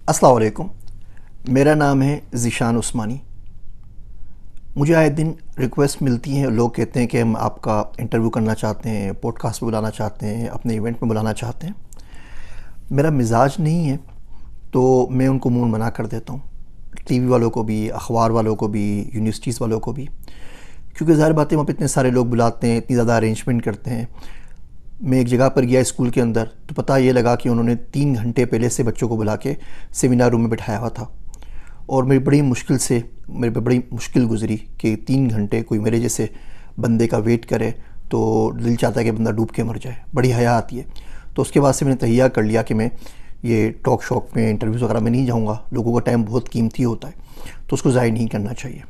السلام علیکم، میرا نام ہے ذیشان عثمانی۔ مجھے آئے دن ریکویسٹ ملتی ہیں، لوگ کہتے ہیں کہ ہم آپ کا انٹرویو کرنا چاہتے ہیں، پوڈ کاسٹ پہ بلانا چاہتے ہیں، اپنے ایونٹ میں بلانا چاہتے ہیں۔ میرا مزاج نہیں ہے تو میں ان کو منہ منع کر دیتا ہوں، ٹی وی والوں کو بھی، اخبار والوں کو بھی، یونیورسٹیز والوں کو بھی، کیونکہ ظاہر بات ہے وہاں پہ اتنے سارے لوگ بلاتے ہیں، اتنی زیادہ ارینجمنٹ کرتے ہیں۔ میں ایک جگہ پر گیا اسکول کے اندر تو پتہ یہ لگا کہ انہوں نے 3 گھنٹے پہلے سے بچوں کو بلا کے سیمینار روم میں بٹھایا ہوا تھا، اور میرے پہ بڑی مشکل گزری کہ 3 گھنٹے کوئی میرے جیسے بندے کا ویٹ کرے تو دل چاہتا ہے کہ بندہ ڈوب کے مر جائے، بڑی حیا آتی ہے۔ تو اس کے بعد سے میں نے تہیہ کر لیا کہ میں یہ ٹاک شاک میں، انٹرویوز وغیرہ میں نہیں جاؤں گا، لوگوں کا ٹائم بہت قیمتی ہوتا ہے تو اس کو ضائع نہیں کرنا چاہیے۔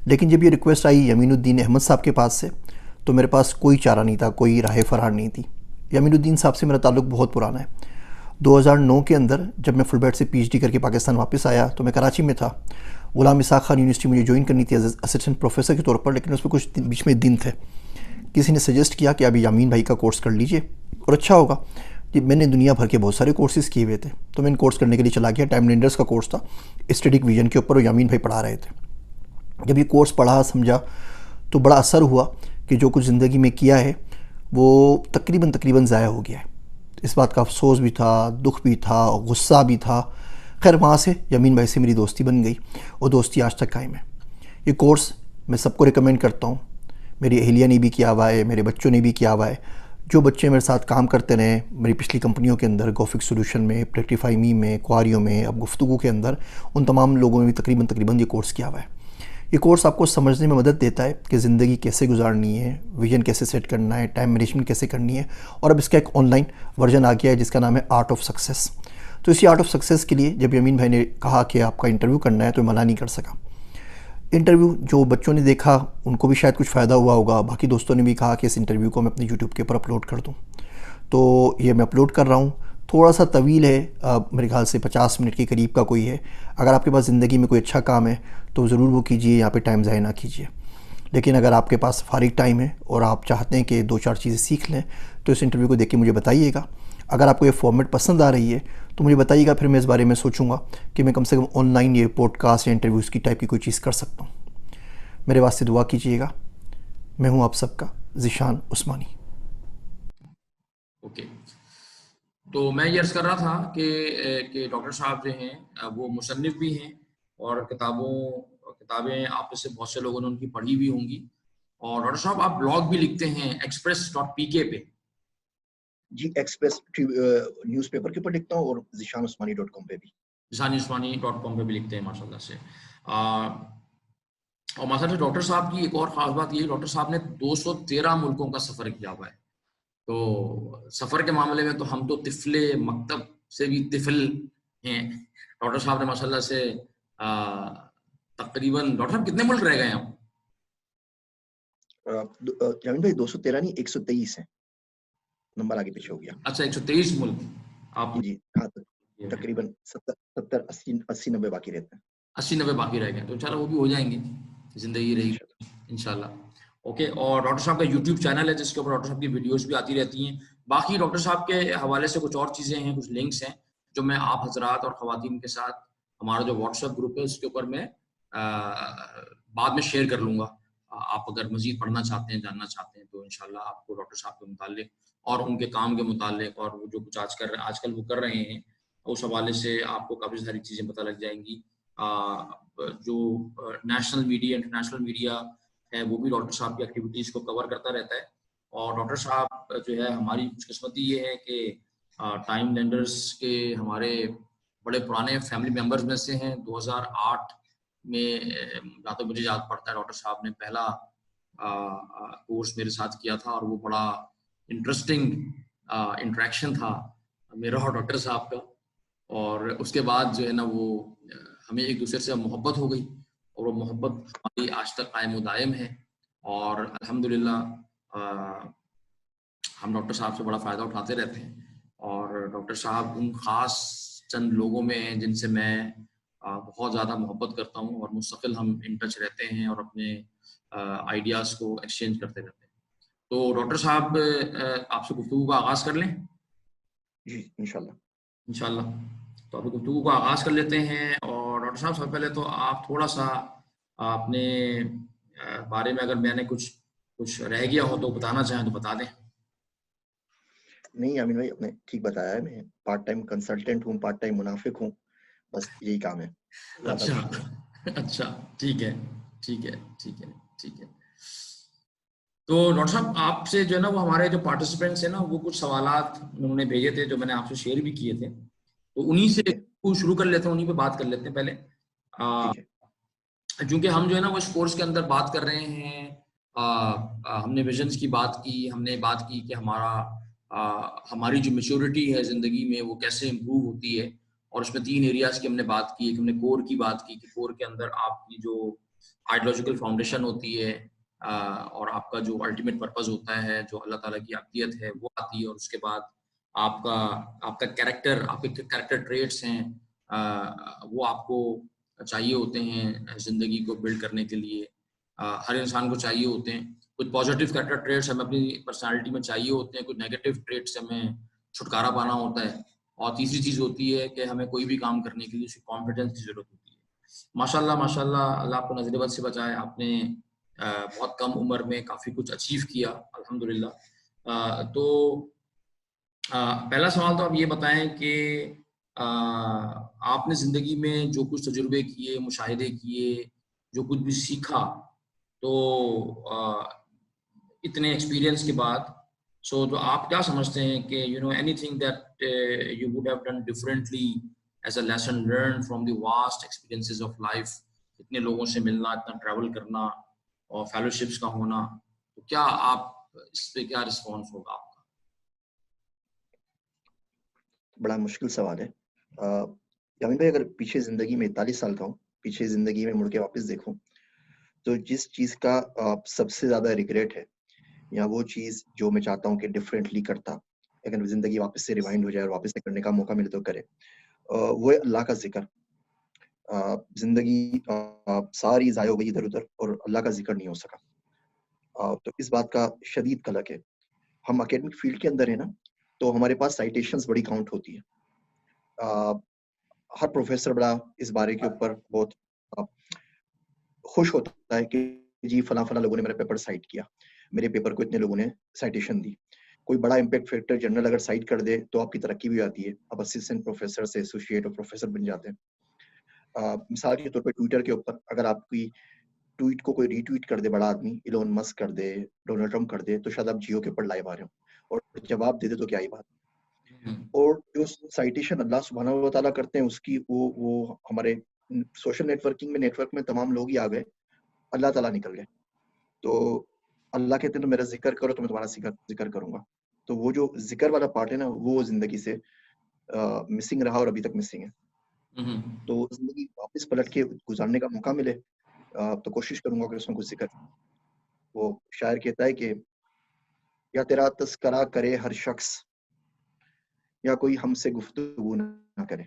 لیکن جب یہ ریکویسٹ آئی یمین الدین احمد صاحب کے پاس سے تو میرے پاس کوئی چارہ نہیں تھا، کوئی راہ فرار نہیں تھی۔ یمین الدین صاحب سے میرا تعلق بہت پرانا ہے۔ 2009 کے اندر جب میں فل بیٹ سے پی ایچ ڈی کر کے پاکستان واپس آیا تو میں کراچی میں تھا۔ غلام اسحاق خان یونیورسٹی مجھے جوائن کرنی تھی ایز اسسٹنٹ پروفیسر کے طور پر، لیکن اس میں کچھ بیچ میں دن تھے۔ کسی نے سجیسٹ کیا کہ ابھی یامین بھائی کا کورس کر لیجئے اور اچھا ہوگا۔ میں نے دنیا بھر کے بہت سارے کورسز کیے ہوئے تھے تو میں ان کورس کرنے کے لیے چلا گیا۔ ٹائم لینڈرز کا کورس تھا، اسٹیٹک ویژن کے اوپر، اور یامین بھائی پڑھا رہے تھے۔ جب یہ کورس پڑھا سمجھا تو بڑا اثر ہوا کہ جو کچھ زندگی میں کیا ہے وہ تقریباً ضائع ہو گیا ہے۔ اس بات کا افسوس بھی تھا، دکھ بھی تھا، غصہ بھی تھا۔ خیر وہاں سے یمین بھائی سے میری دوستی بن گئی اور دوستی آج تک قائم ہے۔ یہ کورس میں سب کو ریکمینڈ کرتا ہوں۔ میری اہلیہ نے بھی کیا ہوا ہے، میرے بچوں نے بھی کیا ہوا ہے۔ جو بچے میرے ساتھ کام کرتے رہے میری پچھلی کمپنیوں کے اندر، گوفک سولوشن میں، پریکٹیفائی می میں، کوآریو میں، اب گفتگو کے اندر، ان تمام لوگوں نے بھی تقریباً یہ کورس کیا ہوا ہے۔ یہ کورس آپ کو سمجھنے میں مدد دیتا ہے کہ زندگی کیسے گزارنی ہے، ویژن کیسے سیٹ کرنا ہے، ٹائم مینجمنٹ کیسے کرنی ہے، اور اب اس کا ایک آن لائن ورژن آ گیا ہے جس کا نام ہے آرٹ آف سکسیس۔ تو اسی آرٹ آف سکسیس کے لیے جب یمین بھائی نے کہا کہ آپ کا انٹرویو کرنا ہے تو میں منع نہیں کر سکا۔ انٹرویو جو بچوں نے دیکھا ان کو بھی شاید کچھ فائدہ ہوا ہوگا، باقی دوستوں نے بھی کہا کہ اس انٹرویو کو میں اپنے یوٹیوب کے اوپر اپلوڈ کر دوں، تو یہ میں اپلوڈ کر رہا ہوں۔ تھوڑا سا طویل ہے، میرے خیال سے 50 منٹ کے قریب کا کوئی ہے۔ اگر آپ کے پاس زندگی میں کوئی اچھا کام ہے تو ضرور وہ کیجئے، یہاں پہ ٹائم ضائع نہ کیجئے۔ لیکن اگر آپ کے پاس فارغ ٹائم ہے اور آپ چاہتے ہیں کہ 2-4 چیزیں سیکھ لیں تو اس انٹرویو کو دیکھ کے مجھے بتائیے گا۔ اگر آپ کو یہ فارمیٹ پسند آ رہی ہے تو مجھے بتائیے گا، پھر میں اس بارے میں سوچوں گا کہ میں کم سے کم آن لائن یہ پوڈ کاسٹ یا انٹرویوز کی ٹائپ کی کوئی چیز کر سکتا ہوں۔ میرے واسطے دعا کیجیے گا۔ میں ہوں آپ سب کا ذیشان عثمانی۔ اوکے، تو میں یہ عرض کر رہا تھا کہ ڈاکٹر صاحب جو ہیں وہ مصنف بھی ہیں، اور کتابیں آپ میں سے بہت سے لوگوں نے ان کی پڑھی بھی ہوں گی، اور ڈاکٹر صاحب آپ بلاگ بھی لکھتے ہیں express.pk پہ۔ جی، ایکسپریس نیوز پیپر کے اوپر لکھتا ہوں اور ذیشانعثمانی.com پہ بھی، ذیشانعثمانی.com پہ بھی لکھتے ہیں ماشاءاللہ سے۔ اور ماشاءاللہ سے ڈاکٹر صاحب کی ایک اور خاص بات یہ ہے، ڈاکٹر صاحب نے 213 ملکوں کا سفر کیا ہوا ہے۔ تو سفر کے معاملے میں تو ہم تو طفل مکتب سے بھی طفل ہیں۔ ڈاکٹر صاحب نے ماشاءاللہ سے تقریباً، ڈاکٹر صاحب کتنے ملک رہ گئے ہیں آپ؟ جاوید بھائی 213 نہیں 123 ہیں، نمبر آگے پیچھے ہو گیا۔ اچھا 123 ملک آپ جی ہاں، تقریباً 70-80-90 باقی رہتے ہیں۔ 80-90 باقی رہ گئے، تو انشاءاللہ وہ بھی ہو جائیں گے، زندگی رہی گی انشاءاللہ۔ اوکے، اور ڈاکٹر صاحب کا یوٹیوب چینل ہے جس کے اوپر ڈاکٹر صاحب کی ویڈیوز بھی آتی رہتی ہیں۔ باقی ڈاکٹر صاحب کے حوالے سے کچھ اور چیزیں ہیں، کچھ لنکس ہیں جو میں آپ حضرات اور خواتین کے ساتھ، ہمارا جو واٹس ایپ گروپ ہے اس کے اوپر میں بعد میں شیئر کر لوں گا۔ آپ اگر مزید پڑھنا چاہتے ہیں، جاننا چاہتے ہیں تو انشاءاللہ آپ کو ڈاکٹر صاحب کے متعلق اور ان کے کام کے متعلق اور وہ جو کچھ آج کل وہ کر رہے ہیں اس حوالے سے آپ کو کافی ساری چیزیں پتہ لگ جائیں گی۔ جو نیشنل میڈیا، انٹرنیشنل میڈیا ہے، وہ بھی ڈاکٹر صاحب کی ایکٹیویٹیز کو کور کرتا رہتا ہے۔ اور ڈاکٹر صاحب جو ہے، ہماری خوش قسمتی یہ ہے کہ ٹائم لینڈرز کے ہمارے بڑے پرانے فیملی ممبرز میں سے ہیں۔ 2008 میں جہاں تک مجھے یاد پڑتا ہے ڈاکٹر صاحب نے پہلا کورس میرے ساتھ کیا تھا، اور وہ بڑا انٹرسٹنگ انٹریکشن تھا میرا اور ڈاکٹر صاحب کا۔ اور اس کے بعد جو ہے نا، وہ ہمیں ایک دوسرے سے محبت ہو گئی، اور وہ محبت ہماری آج تک قائم و دائم ہے۔ اور الحمدللہ ہم ڈاکٹر صاحب سے بڑا فائدہ اٹھاتے رہتے ہیں، اور ڈاکٹر صاحب ان خاص چند لوگوں میں ہیں جن سے میں بہت زیادہ محبت کرتا ہوں، اور مستقل ہم ان ٹچ رہتے ہیں اور اپنے آئیڈیاز کو ایکسچینج کرتے رہتے ہیں۔ تو ڈاکٹر صاحب آپ سے گفتگو کا آغاز کر لیں؟ جی انشاءاللہ۔ انشاءاللہ۔ تو ابھی گفتگو کا آغاز کر لیتے ہیں. اور ڈاکٹر صاحب سب سے پہلے تو آپ تھوڑا سا اپنے بارے میں، اگر میں نے کچھ رہ گیا ہو تو بتانا چاہیں تو بتا دیں. نہیں امین بھائی، آپ نے ٹھیک بتایا ہے. میں پارٹ ٹائم کنسلٹنٹ ہوں، پارٹ ٹائم منافق ہوں، بس یہی کام ہے. اللہ کا اچھا شکر ہے. اچھا، ٹھیک ہے ٹھیک ہے ٹھیک ہے ٹھیک ہے. تو ڈاکٹر صاحب آپ سے جو ہے نا، وہ ہمارے جو پارٹیسپینٹس ہیں نا، وہ کچھ سوالات انہوں نے بھیجے تھے جو میں نے آپ سے شیئر بھی کیے تھے، تو انہی سے ٹھیک ہے شروع کر لیتے ہیں، انہی پہ بات کر لیتے ہیں پہلے. ٹھیک ہے. چونکہ ہم جو ہے نا وہ اس کورس کے اندر بات کر رہے ہیں، ہم نے ویژنز کی بات کی، ہم نے بات کی کہ ہماری جو میچورٹی ہے زندگی میں وہ کیسے امپروو ہوتی ہے. اور اس میں 3 ایریاز کی ہم نے بات کی. ایک ہم نے کور کی بات کی کہ کور کے اندر آپ کی جو آئیڈیالوجیکل فاؤنڈیشن ہوتی ہے، اور آپ کا جو الٹیمیٹ پرپز ہوتا ہے، جو اللہ تعالیٰ کی عقیدت ہے، وہ آتی ہے. اور اس کے بعد آپ کا کیریکٹر، آپ کے کیریکٹر ٹریٹس ہیں، وہ آپ کو چاہیے ہوتے ہیں زندگی کو بلڈ کرنے کے لیے. ہر انسان کو چاہیے ہوتے ہیں. کچھ پازیٹیو کیریکٹر ٹریٹس ہمیں اپنی پرسنالٹی میں چاہیے ہوتے ہیں، کچھ نیگیٹو ٹریٹس سے ہمیں چھٹکارا پانا ہوتا ہے. اور تیسری چیز ہوتی ہے کہ ہمیں کوئی بھی کام کرنے کے لیے اس کی کانفیڈنس کی ضرورت ہوتی ہے. ماشاء اللہ اللہ آپ کو نظر بد سے بچائے. آپ نے بہت کم عمر میں کافی کچھ اچیو کیا الحمدللہ. تو پہلا سوال تو آپ یہ بتائیں کہ آپ نے زندگی میں جو کچھ تجربے کیے، مشاہدے کیے، جو کچھ بھی سیکھا، تو اتنے ایکسپیرینس کے بعد تو آپ کیا سمجھتے ہیں کہ any thing that you would have done differently as a lesson learn from the vast experiences of life, اتنے لوگوں سے ملنا، اتنا ٹریول کرنا اور فیلوشپس کا ہونا، تو کیا آپ اس پہ کیا رسپانس ہوگا آپ کا؟ بڑا مشکل سوال ہے. یامین بھائی، اگر پیچھے زندگی میں 41 سال کا ہوں، پیچھے زندگی میں مڑ کے واپس دیکھوں، تو جس چیز کا سب سے زیادہ ریگریٹ ہے، یا وہ چیز جو میں چاہتا ہوں کہ ڈفرینٹلی کرتا، اگر زندگی واپس سے ریوائنڈ ہو جائے اور واپس سے کرنے کا موقع ملے تو کرے، وہ ہے اللہ کا ذکر. زندگی ساری ضائع ہو گئی ادھر ادھر اور اللہ کا ذکر نہیں ہو سکا. تو اس بات کا شدید قلق ہے. ہم اکیڈمک فیلڈ کے اندر ہیں نا، تو ہمارے پاس سائٹیشنز بڑی کاؤنٹ ہوتی ہے. ہر پروفیسر بڑا اس بارے کے اوپر بہت خوش ہوتا ہے کہ جی فلاں فلاں لوگوں نے میرا پیپر سائٹ کیا، میرے پیپر کو اتنے لوگوں نے سائٹیشن دی. کوئی بڑا امپیکٹ فیکٹر جرنل اگر سائٹ کر دے تو آپ کی ترقی بھی آتی ہے، آپ اسسٹنٹ پروفیسر سے ایسوسیٹ اور پروفیسر بن جاتے ہیں. مثال کے طور پہ ٹویٹر کے اوپر اگر آپ کی ٹویٹ کو کوئی ری ٹویٹ کر دے، بڑا آدمی ایلون مسک کر دے، ڈونلڈ ٹرمپ کر دے، تو شاید آپ جیو کے اوپر لائیو آ رہے ہوں اور جواب دے دے تو کیا ہی بات. اور جو سائٹیشن اللہ سبحانہ و تعالیٰ کرتے ہیں، اس کی وہ ہمارے سوشل نیٹ ورک میں تمام لوگ ہی آ گئے، اللہ تعالیٰ نکل گئے. تو اللہ کہتے ہیں تو میرا ذکر کرو تو میں تمہارا ذکر کروں گا. تو وہ جو ذکر والا پارٹ ہے نا، وہ زندگی سے مسنگ رہا اور ابھی تک مسنگ ہے. تو زندگی واپس پلٹ کے گزارنے کا موقع ملے تو کوشش کروں گا کہ اس میں کچھ ذکر. وہ شاعر کہتا ہے کہ یا تیرا تذکرہ کرے ہر شخص، یا کوئی ہم سے گفتگو نہ کرے.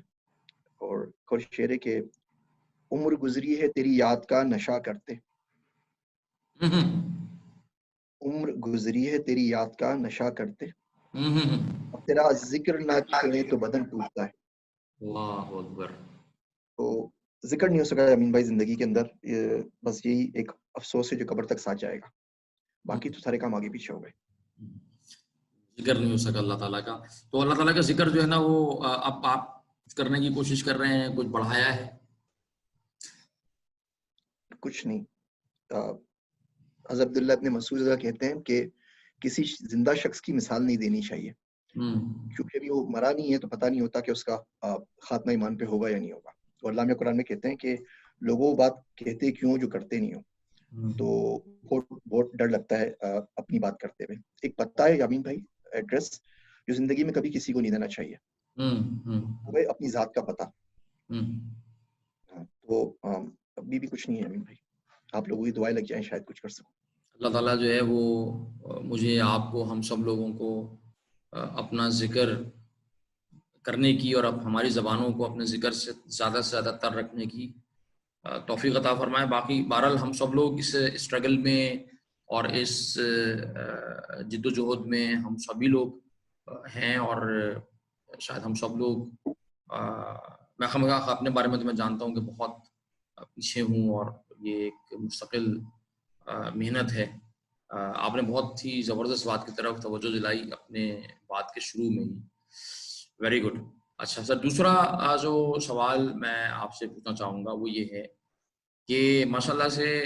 اور شعر ہے کہ عمر گزری ہے تیری یاد کا نشہ کرتے، عمر گزری ہے تیری یاد کا نشہ کرتے، اب تیرا ذکر نہ کرے تو بدن ٹوٹتا ہے. اللہ اکبر. تو ذکر نہیں ہو سکا امین بھائی زندگی کے اندر. بس یہی ایک افسوس ہے جو قبر تک ساتھ جائے گا. باقی تو سارے کام آگے پیچھے ہو گئے. ذکر نہیں ہو سکا اللہ تعالیٰ کا. تو اللہ تعالیٰ کا ذکر جو ہے نا، وہ اب آپ کرنے کی کوشش کر رہے ہیں، کچھ بڑھایا ہے؟ کچھ نہیں. حضرت عبداللہ ابن مسعود کہتے ہیں کہ کسی زندہ شخص کی مثال نہیں دینی چاہیے، کیونکہ ابھی وہ مرا نہیں ہے تو پتہ نہیں ہوتا کہ اس کا خاتمہ ایمان پہ ہوگا یا نہیں ہوگا. تو اللہ میں قرآن میں کہتے ہیں کہ لوگوں بات کہتے کیوں جو کرتے نہیں ہو. تو بہت ڈر لگتا ہے اپنی بات کرتے ہوئے. ایک پتہ ہے یامین بھائی، ایڈریس جو زندگی میں کبھی کسی کو نہیں دینا چاہیے، وہ ہے اپنی ذات کا پتہ. تو ابھی بھی کچھ نہیں ہے یامین بھائی. آپ لوگوں کی دعائیں لگ جائیں، شاید کچھ کر سکوں. اللہ تعالیٰ جو ہے وہ مجھے، آپ کو، ہم سب لوگوں کو اپنا ذکر کرنے کی اور اب ہماری زبانوں کو اپنے ذکر سے زیادہ تر رکھنے کی توفیق عطا فرمائے. باقی بہرحال ہم سب لوگ اس اسٹرگل میں اور اس جد و جہد میں ہم سبھی لوگ ہیں، اور شاید ہم سب لوگ میں خواہ اپنے بارے میں تو میں جانتا ہوں کہ بہت پیچھے ہوں اور یہ ایک مستقل محنت ہے. آپ نے بہت ہی زبردست بات کی طرف توجہ دلائی اپنے بات کے شروع میں ہی. Very good. اچھا سر، دوسرا جو سوال میں آپ سے پوچھنا چاہوں گا وہ یہ ہے کہ ماشاء اللہ سے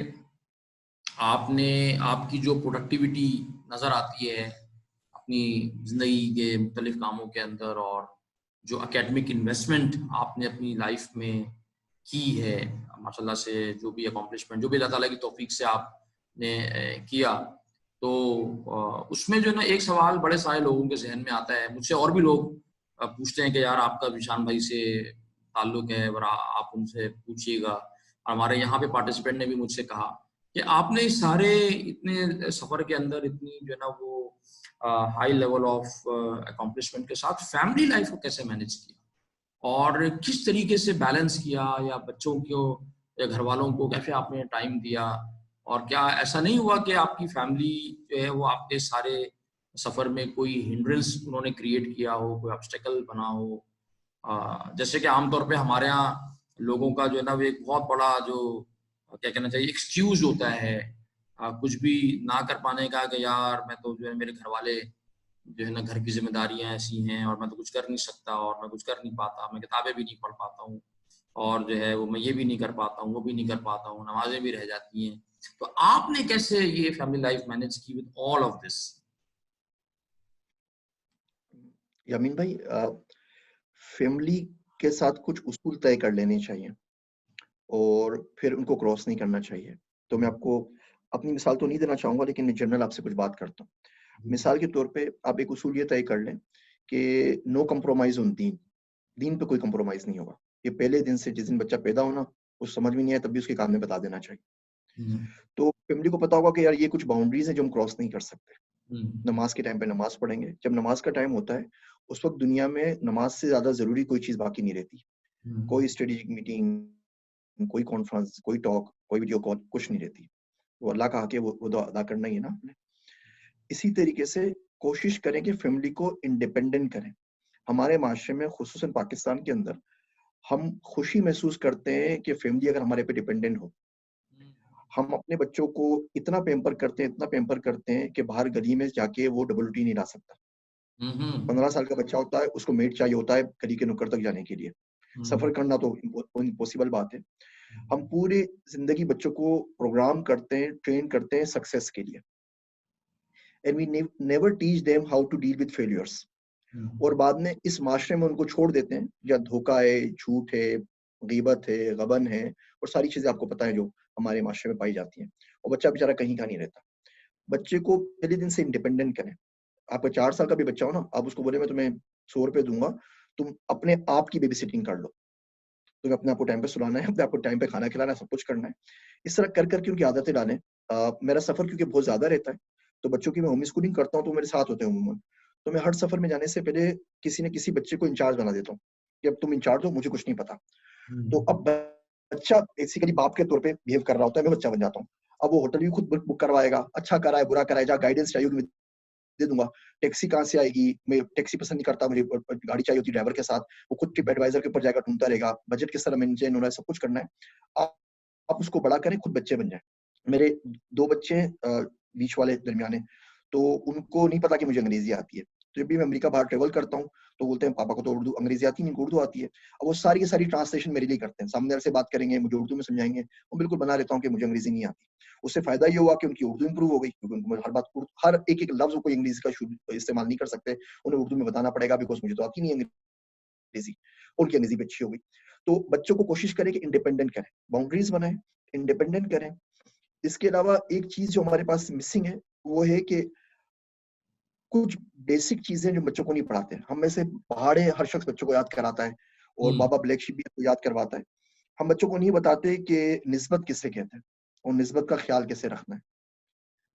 آپ کی جو پروڈکٹیوٹی نظر آتی ہے اپنی زندگی کے مختلف کاموں کے اندر، اور جو اکیڈمک انویسٹمنٹ آپ نے اپنی لائف میں کی ہے ماشاء اللہ سے، جو بھی اکمپلشمنٹ جو بھی اللہ تعالیٰ کی توفیق سے آپ نے کیا، تو اس میں جو ہے نا ایک سوال بڑے سارے لوگوں کے ذہن میں آتا ہے، مجھ سے اور بھی لوگ پوچھتے ہیں کہ یار آپ کا ذیشان بھائی سے تعلق ہے اور آپ ان سے پوچھیے گا. اور ہمارے یہاں پہ پارٹیسپینٹ نے بھی مجھ سے کہا کہ آپ نے اس سارے اتنے سفر کے اندر اتنی جو ہے نا وہ ہائی لیول آف اکمپلشمنٹ کے ساتھ فیملی لائف کو کیسے مینج کیا اور کس طریقے سے بیلنس کیا، یا بچوں کو یا گھر والوں کو کیسے آپ نے ٹائم دیا، اور کیا ایسا نہیں ہوا کہ آپ کی فیملی جو ہے وہ آپ کے سارے سفر میں کوئی ہنڈرنس انہوں نے کریٹ کیا ہو، کوئی آبسٹیکل بنا ہو؟ جیسے کہ عام طور پہ ہمارے ہاں لوگوں کا جو ہے نا وہ ایک بہت بڑا جو کیا کہنا چاہیے ایکسکیوز ہوتا ہے کچھ بھی نہ کر پانے کا کہ یار میں تو جو ہے میرے گھر والے جو ہے نا گھر کی ذمہ داریاں ایسی ہیں اور میں تو کچھ کر نہیں سکتا اور میں کچھ کر نہیں پاتا، میں کتابیں بھی نہیں پڑھ پاتا ہوں اور جو ہے وہ میں یہ بھی نہیں کر پاتا ہوں، وہ بھی نہیں کر پاتا ہوں، نمازیں بھی رہ جاتی ہیں. تو آپ نے کیسے یہ فیملی لائف مینج کی with all of this? Yamin بھائی، فیملی کے ساتھ کچھ اصول طے کر لینے چاہیے اور پھر ان کو کراس نہیں کرنا چاہیے. تو میں آپ کو اپنی مثال تو نہیں دینا چاہوں گا، لیکن میں جنرل آپ سے کچھ بات کرتا ہوں. مثال کے طور پہ آپ ایک اصول یہ طے کر لیں کہ نو کمپرومائز آن دین. دین پہ کوئی کمپرومائز نہیں ہوگا. یہ پہلے دن سے جس دن بچہ پیدا ہونا اس سمجھ میں نہیں آیا تب بھی اس کے کام میں بتا دینا چاہیے. تو فیملی کو پتا ہوگا کہ یار یہ کچھ باؤنڈریز ہیں جو ہم کراس نہیں کر سکتے. نماز کے ٹائم پہ نماز پڑھیں گے. جب نماز کا ٹائم ہوتا ہے اس وقت دنیا میں نماز سے زیادہ ضروری کوئی چیز باقی نہیں رہتی. کوئی اسٹریٹجک میٹنگ، کوئی کانفرنس، کوئی ٹاک، کوئی ویڈیو کال، کچھ نہیں رہتی. وہ اللہ کا حق ہے، وہ تو ادا کرنا ہی ہے نا آپ نے. اسی طریقے سے کوشش کریں کہ فیملی کو انڈیپینڈنٹ کریں. ہمارے معاشرے میں خصوصاً پاکستان کے اندر ہم خوشی محسوس کرتے ہیں کہ فیملی اگر ہمارے پہ ڈیپینڈنٹ ہو. ہم اپنے بچوں کو اتنا پیمپر کرتے ہیں کہ باہر گلی میں جا کے وہ ڈبل روٹی نہیں لا سکتا. 15 سال کا بچہ ہوتا ہے، اس کو میٹ چاہیے ہوتا ہے گلی کے نکڑ تک جانے کے لیے. سفر کرنا تو امپوسیبل بات ہے. ہم پوری زندگی بچوں کو پروگرام کرتے ہیں، ٹرین کرتے ہیں سکسیس کے لیے. And we never teach them how to deal with failures. اور بعد میں اس معاشرے میں ان کو چھوڑ دیتے ہیں یا دھوکہ ہے، جھوٹ ہے، غیبت ہے، غبن ہے اور ساری چیزیں آپ کو پتہ ہے جو ہمارے معاشرے میں پائی جاتی ہیں. اور بچہ بیچارہ کہیں کا نہیں رہتا. بچے کو پہلے دن سے انڈیپینڈنٹ کریں. آپ کا 4 سال کا بھی بچہ ہو نا، آپ اس کو بولے میں تمہیں 100 روپے دوں گا، تم اپنے آپ کی بیبی سٹنگ کر لو. تمہیں اپنے آپ کو ٹائم پہ سلانا ہے، اپنے آپ کو ٹائم پہ کھانا کھلانا ہے، سب کچھ کرنا ہے. اس طرح کر کے ان کی عادتیں ڈالیں. میرا سفر کیونکہ بہت زیادہ رہتا ہے تو بچوں کی میں ہوم اسکولنگ کرتا ہوں تو میرے ساتھ ہوتے ہیں عموماً. تو میں ہر سفر میں جانے سے پہلے کسی نہ کسی بچے کو انچارج بنا دیتا ہوں کہ اب تم انچارج ہو، مجھے کچھ نہیں پتا. تو اب بچہ بیسیکلی باپ کے طور پہ بہیو کر رہا ہوتا ہے، میں بچہ بن جاتا ہوں. اب وہ ہوٹل بھی خود بک کروائے گا، اچھا کرائے برا کرائے، جا گائیڈنس چاہیے ہوگی دے دوں گا. ٹیکسی کہاں سے آئے گی، میں ٹیکسی پسند نہیں کرتا، مجھے گاڑی چاہیے ہوتی ڈرائیور کے ساتھ. وہ خود ٹرپ ایڈوائزر کے اوپر جائے گا، ڈھونڈتا رہے گا، بجٹ کس طرح مینٹین ہونا ہے، سب کچھ کرنا ہے. آپ اس کو بڑا کریں، خود بچے بن جائیں. میرے 2 بچے بیچ والے درمیانے، تو ان کو نہیں پتا کہ مجھے انگریزی آتی ہے. تو جب بھی میں امریکہ باہر ٹریول کرتا ہوں تو بولتے ہیں پاپا کو تو اردو انگریزی آتی ہے، ان کو اردو آتی ہے. اب وہ ساری کی ساری ٹرانسلیشن میرے لیے کرتے ہیں. سامنے سے بات کریں گے، مجھے اردو میں سمجھائیں گے، وہ بالکل بنا لیتا ہوں کہ مجھے انگریزی نہیں آتی. اس سے فائدہ یہ ہوا کہ ان کی اردو امپروو ہو گئی، کیونکہ ان کو ہر بات ہر ایک لفظ کوئی انگریزی کا استعمال نہیں کر سکتے، انہیں اردو میں بتانا پڑے گا، بیکاز مجھے تو آتی نہیں انگریزی. ان کی انگریزی بھی اچھی ہو گئی. تو بچوں کو کوشش کریں کہ انڈیپینڈنٹ کریں، باؤنڈریز بنائیں، انڈیپینڈنٹ کریں. اس کے علاوہ ایک چیز جو ہمارے پاس مسنگ ہے وہ ہے کہ کچھ بیسک چیزیں جو بچوں کو نہیں پڑھاتے. ہم میں سے پہاڑے ہر شخص بچوں کو یاد کراتا ہے اور بابا بلیک شیپ بھی یاد کرواتا ہے. ہم بچوں کو نہیں بتاتے کہ نسبت کس سے کہتے ہیں اور نسبت کا خیال کیسے رکھنا ہے.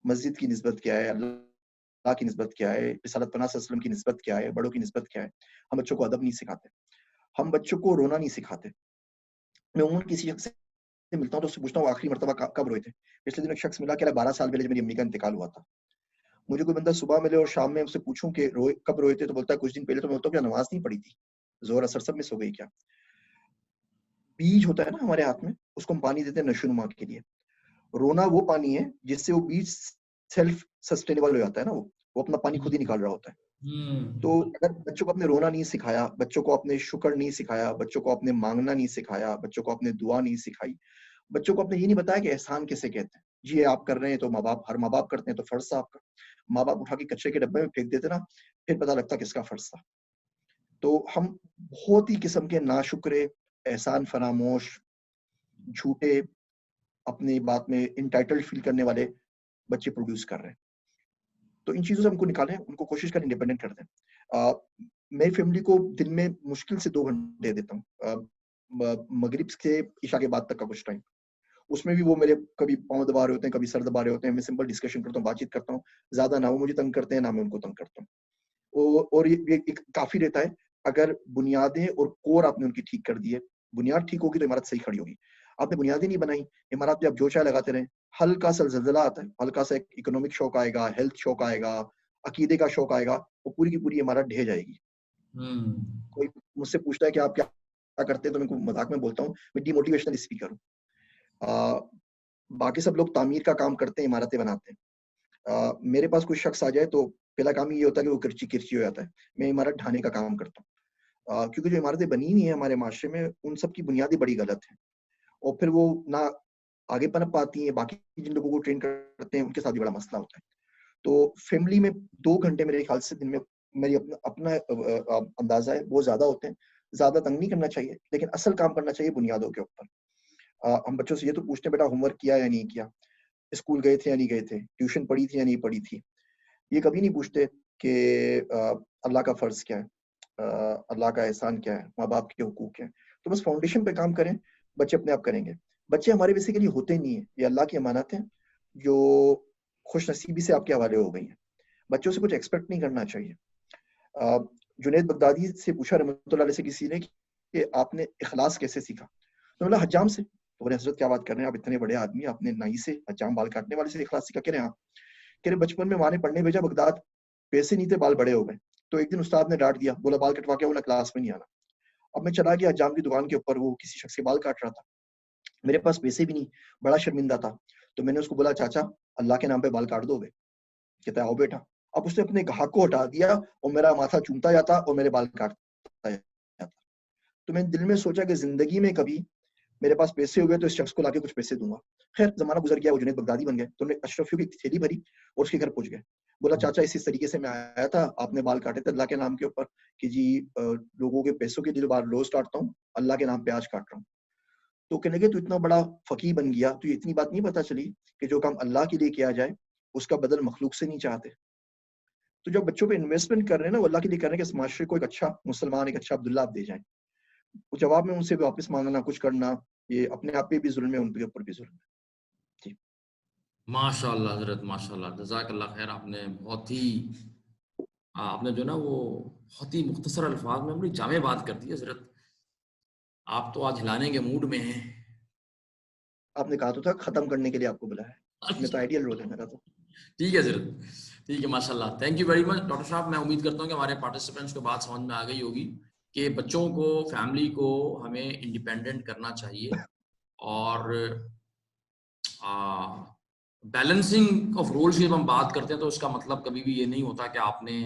مسجد کی نسبت کیا ہے، اللہ کی نسبت کیا ہے، رسالت پناہ صلی اللہ علیہ وسلم کی نسبت کیا ہے، بڑوں کی نسبت کیا ہے. ہم بچوں کو ادب نہیں سکھاتے، ہم بچوں کو رونا نہیں سکھاتے. میں عموماً کسی شخص سے ملتا ہوں تو اس سے پوچھتا ہوں آخری مرتبہ کب روئے تھے. پچھلے دن ایک شخص ملا کہ 12 سال پہلے جب میری امی کا انتقال ہوا تھا. مجھے کوئی بندہ صبح ملے اور شام میں اس سے پوچھوں کہ کب روئے تھے تو بولتا ہے کچھ دن پہلے. تو میں بولتا ہوں کیا نماز نہیں پڑھی تھی؟ زور اثر سب مس ہو گئی کیا. بیج ہوتا ہے نا ہمارے ہاتھ میں, اس کو ہم پانی دیتے ہیں نشوونما کے لیے. رونا وہ پانی ہے جس سے وہ بیج سیلف سسٹینیبل ہو جاتا ہے نا, وہ اپنا پانی خود ہی نکال رہا ہوتا ہے. تو اگر بچوں کو اپنے رونا نہیں سکھایا, بچوں کو اپنے شکر نہیں سکھایا, بچوں کو اپنے مانگنا نہیں سکھایا, بچوں کو اپنے دعا نہیں سکھائی, بچوں کو اپنے یہ نہیں بتایا کہ احسان کیسے کہتے ہیں. جی آپ کر رہے ہیں تو ہر ماں باپ کرتے ہیں تو فرض تھا آپ کا. ماں باپ اٹھا کے کچرے کے ڈبے میں پھینک دیتے نا, پھر پتہ لگتا کس کا فرض تھا. تو ہم بہت ہی قسم کے ناشکرے, احسان فراموش, جھوٹے, اپنی بات میں انٹائٹلڈ فیل کرنے والے بچے پروڈیوس کر رہے ہیں. تو ان چیزوں سے ہم کو نکالیں, ان کو کوشش کریں انڈیپینڈنٹ کر دیں. میں فیملی کو دن میں مشکل سے 2 گھنٹے دیتا ہوں, مغرب سے عشاء کے بعد تک کا کچھ ٹائم. اس میں بھی وہ میرے کبھی پاؤں دبا رہے ہوتے ہیں, کبھی سر دبا رہے ہوتے ہیں, میں سمپل ڈسکشن کرتا ہوں, بات چیت کرتا ہوں. زیادہ نہ وہ مجھے تنگ کرتے ہیں نہ میں ان کو تنگ کرتا ہوں. اور یہ کافی رہتا ہے اگر بنیادیں اور کور آپ نے ان کی ٹھیک کر دی ہے. بنیاد ٹھیک ہوگی تو عمارت صحیح کھڑی ہوگی. آپ نے بنیادیں نہیں بنائی, عمارات پہ آپ جو چاہے لگاتے رہیں, ہلکا سا زلزلہ آتا ہے, ہلکا سا اکنامک شوق آئے گا, ہیلتھ شوق آئے گا, عقیدے کا شوق آئے گا, وہ پوری کی پوری عمارت ڈھہ جائے گی. کوئی مجھ سے پوچھتا ہے کہ آپ کیا کرتے ہیں تو میں کو مذاق میں بولتا ہوں میں ڈی موٹیویشنل اسپیکر ہوں. باقی سب لوگ تعمیر کا کام کرتے ہیں, عمارتیں بناتے ہیں. میرے پاس کوئی شخص آ جائے تو پہلا کام یہ ہوتا ہے کہ وہ کرچی ہو جاتا ہے. میں عمارت ڈھانے کا کام کرتا ہوں, کیونکہ جو عمارتیں بنی ہوئی ہیں ہمارے معاشرے میں ان سب کی بنیادیں بڑی غلط ہیں, اور پھر وہ نہ آگے پنپ پاتی ہیں. باقی جن لوگوں کو ٹرین کرتے ہیں ان کے ساتھ بھی بڑا مسئلہ ہوتا ہے. تو فیملی میں 2 گھنٹے میرے خیال سے دن میں, میری اپنا اندازہ ہے, وہ زیادہ ہوتے ہیں. زیادہ تنگ نہیں کرنا چاہیے, لیکن اصل کام کرنا چاہیے بنیادوں کے اوپر. ہم بچوں سے یہ تو پوچھتے ہیں بیٹا ہوم ورک کیا یا نہیں کیا, اسکول گئے تھے یا نہیں گئے تھے, ٹیوشن پڑھی تھی یا نہیں پڑھی تھی. یہ کبھی نہیں پوچھتے کہ اللہ کا فرض کیا ہے, اللہ کا احسان کیا ہے, ماں باپ کے حقوق کیا ہے. تو بس فاؤنڈیشن پہ کام کریں, بچے اپنے آپ کریں گے. بچے ہمارے بیسیکلی ہوتے نہیں ہیں, یہ اللہ کی امانت ہے جو خوش نصیبی سے آپ کے حوالے ہو گئی ہیں. بچوں سے کچھ ایکسپیکٹ نہیں کرنا چاہیے. جنید بغدادی سے پوچھا رحمۃ اللہ علیہ سے کسی نے کہ آپ نے اخلاص کیسے سیکھا, تو بولا حجام سے. تو بولے حضرت کیا بات کر رہے ہیں, آپ اتنے بڑے آدمی, آپ نے نائی سے, حجام بال کاٹنے والے سے اخلاص سیکھا. کہہ رہے ہیں کہ بچپن میں ماں نے پڑھنے بھیجا بغداد, پیسے نہیں تھے, بال بڑے ہو گئے. تو ایک دن استاد نے ڈانٹ دیا, بولا بال کٹوا کے, بولا کلاس میں نہیں آنا. اب میں چلا گیا حجام کی دکان کے اوپر, وہ کسی شخص کے بال کاٹ رہا تھا. میرے پاس پیسے بھی نہیں, بڑا شرمندہ تھا. تو میں نے اس کو بولا چاچا اللہ کے نام پہ بال کاٹ دو گے؟ کہتا ہے آؤ بیٹا. اب اس نے اپنے گاہک کو ہٹا دیا اور میرا ماتھا چومتا جاتا اور میرے بال کاٹتا جاتا. تو میں دل میں سوچا کہ زندگی میں کبھی میرے پاس پیسے ہوئے تو اس شخص کو لا کے کچھ پیسے دوں گا. خیر زمانہ گزر گیا, وہ جنید بغدادی بن گئے. تو انہوں نے اشرفیوں کی تھیلی بھری اور اس کے گھر پہنچ گئے. بولا چاچا اسی طریقے سے میں آیا تھا, آپ نے بال کاٹے تھے اللہ کے نام کے اوپر کہ جی لوگوں کے پیسوں کے لیے بار روز کاٹتا ہوں, اللہ کے نام پہ آج کاٹ رہا ہوں. تو کہنے لگے تو اتنا بڑا فقیہ بن گیا, تو یہ اتنی بات نہیں پتا چلی کہ جو کام اللہ کے لیے کیا جائے اس کا بدل مخلوق سے نہیں چاہتے. تو جب بچوں پہ انویسٹمنٹ کر رہے ہیں نا, وہ اللہ کے لیے کر رہے ہیں کہ اس معاشرے کو ایک اچھا مسلمان, ایک اچھا عبداللہ آپ دے جائیں. جواب میں ان سے واپس مانگنا, کچھ کرنا, یہ اپنے آپ پہ بھی ظلم ہے, ان کے اوپر بھی ظلم ہے. جی ماشاء اللہ حضرت, ماشاء اللہ, جزاک اللہ خیر. آپ نے جو نا وہ بہت ہی مختصر الفاظ میں بڑی جامع بات کر دی حضرت. آپ تو آج ہلانے کے موڈ میں ہیں. آپ نے کہا تو تھا ختم کرنے کے لیے آپ کو بلایا ہے, اس میں تو آئیڈیل رول ہے میرا. تو ٹھیک ہے حضرت, ٹھیک ہے, ماشاء اللہ, thank you very much doctor صاحب. میں امید کرتا ہوں کہ ہمارے پارٹیسپینٹس کو بات سمجھ میں آ گئی ہوگی کہ بچوں کو, فیملی کو ہمیں انڈیپینڈنٹ کرنا چاہیے. اور بیلنسنگ آف رولز کی جب ہم بات کرتے ہیں تو اس کا مطلب کبھی بھی یہ نہیں ہوتا کہ آپ نے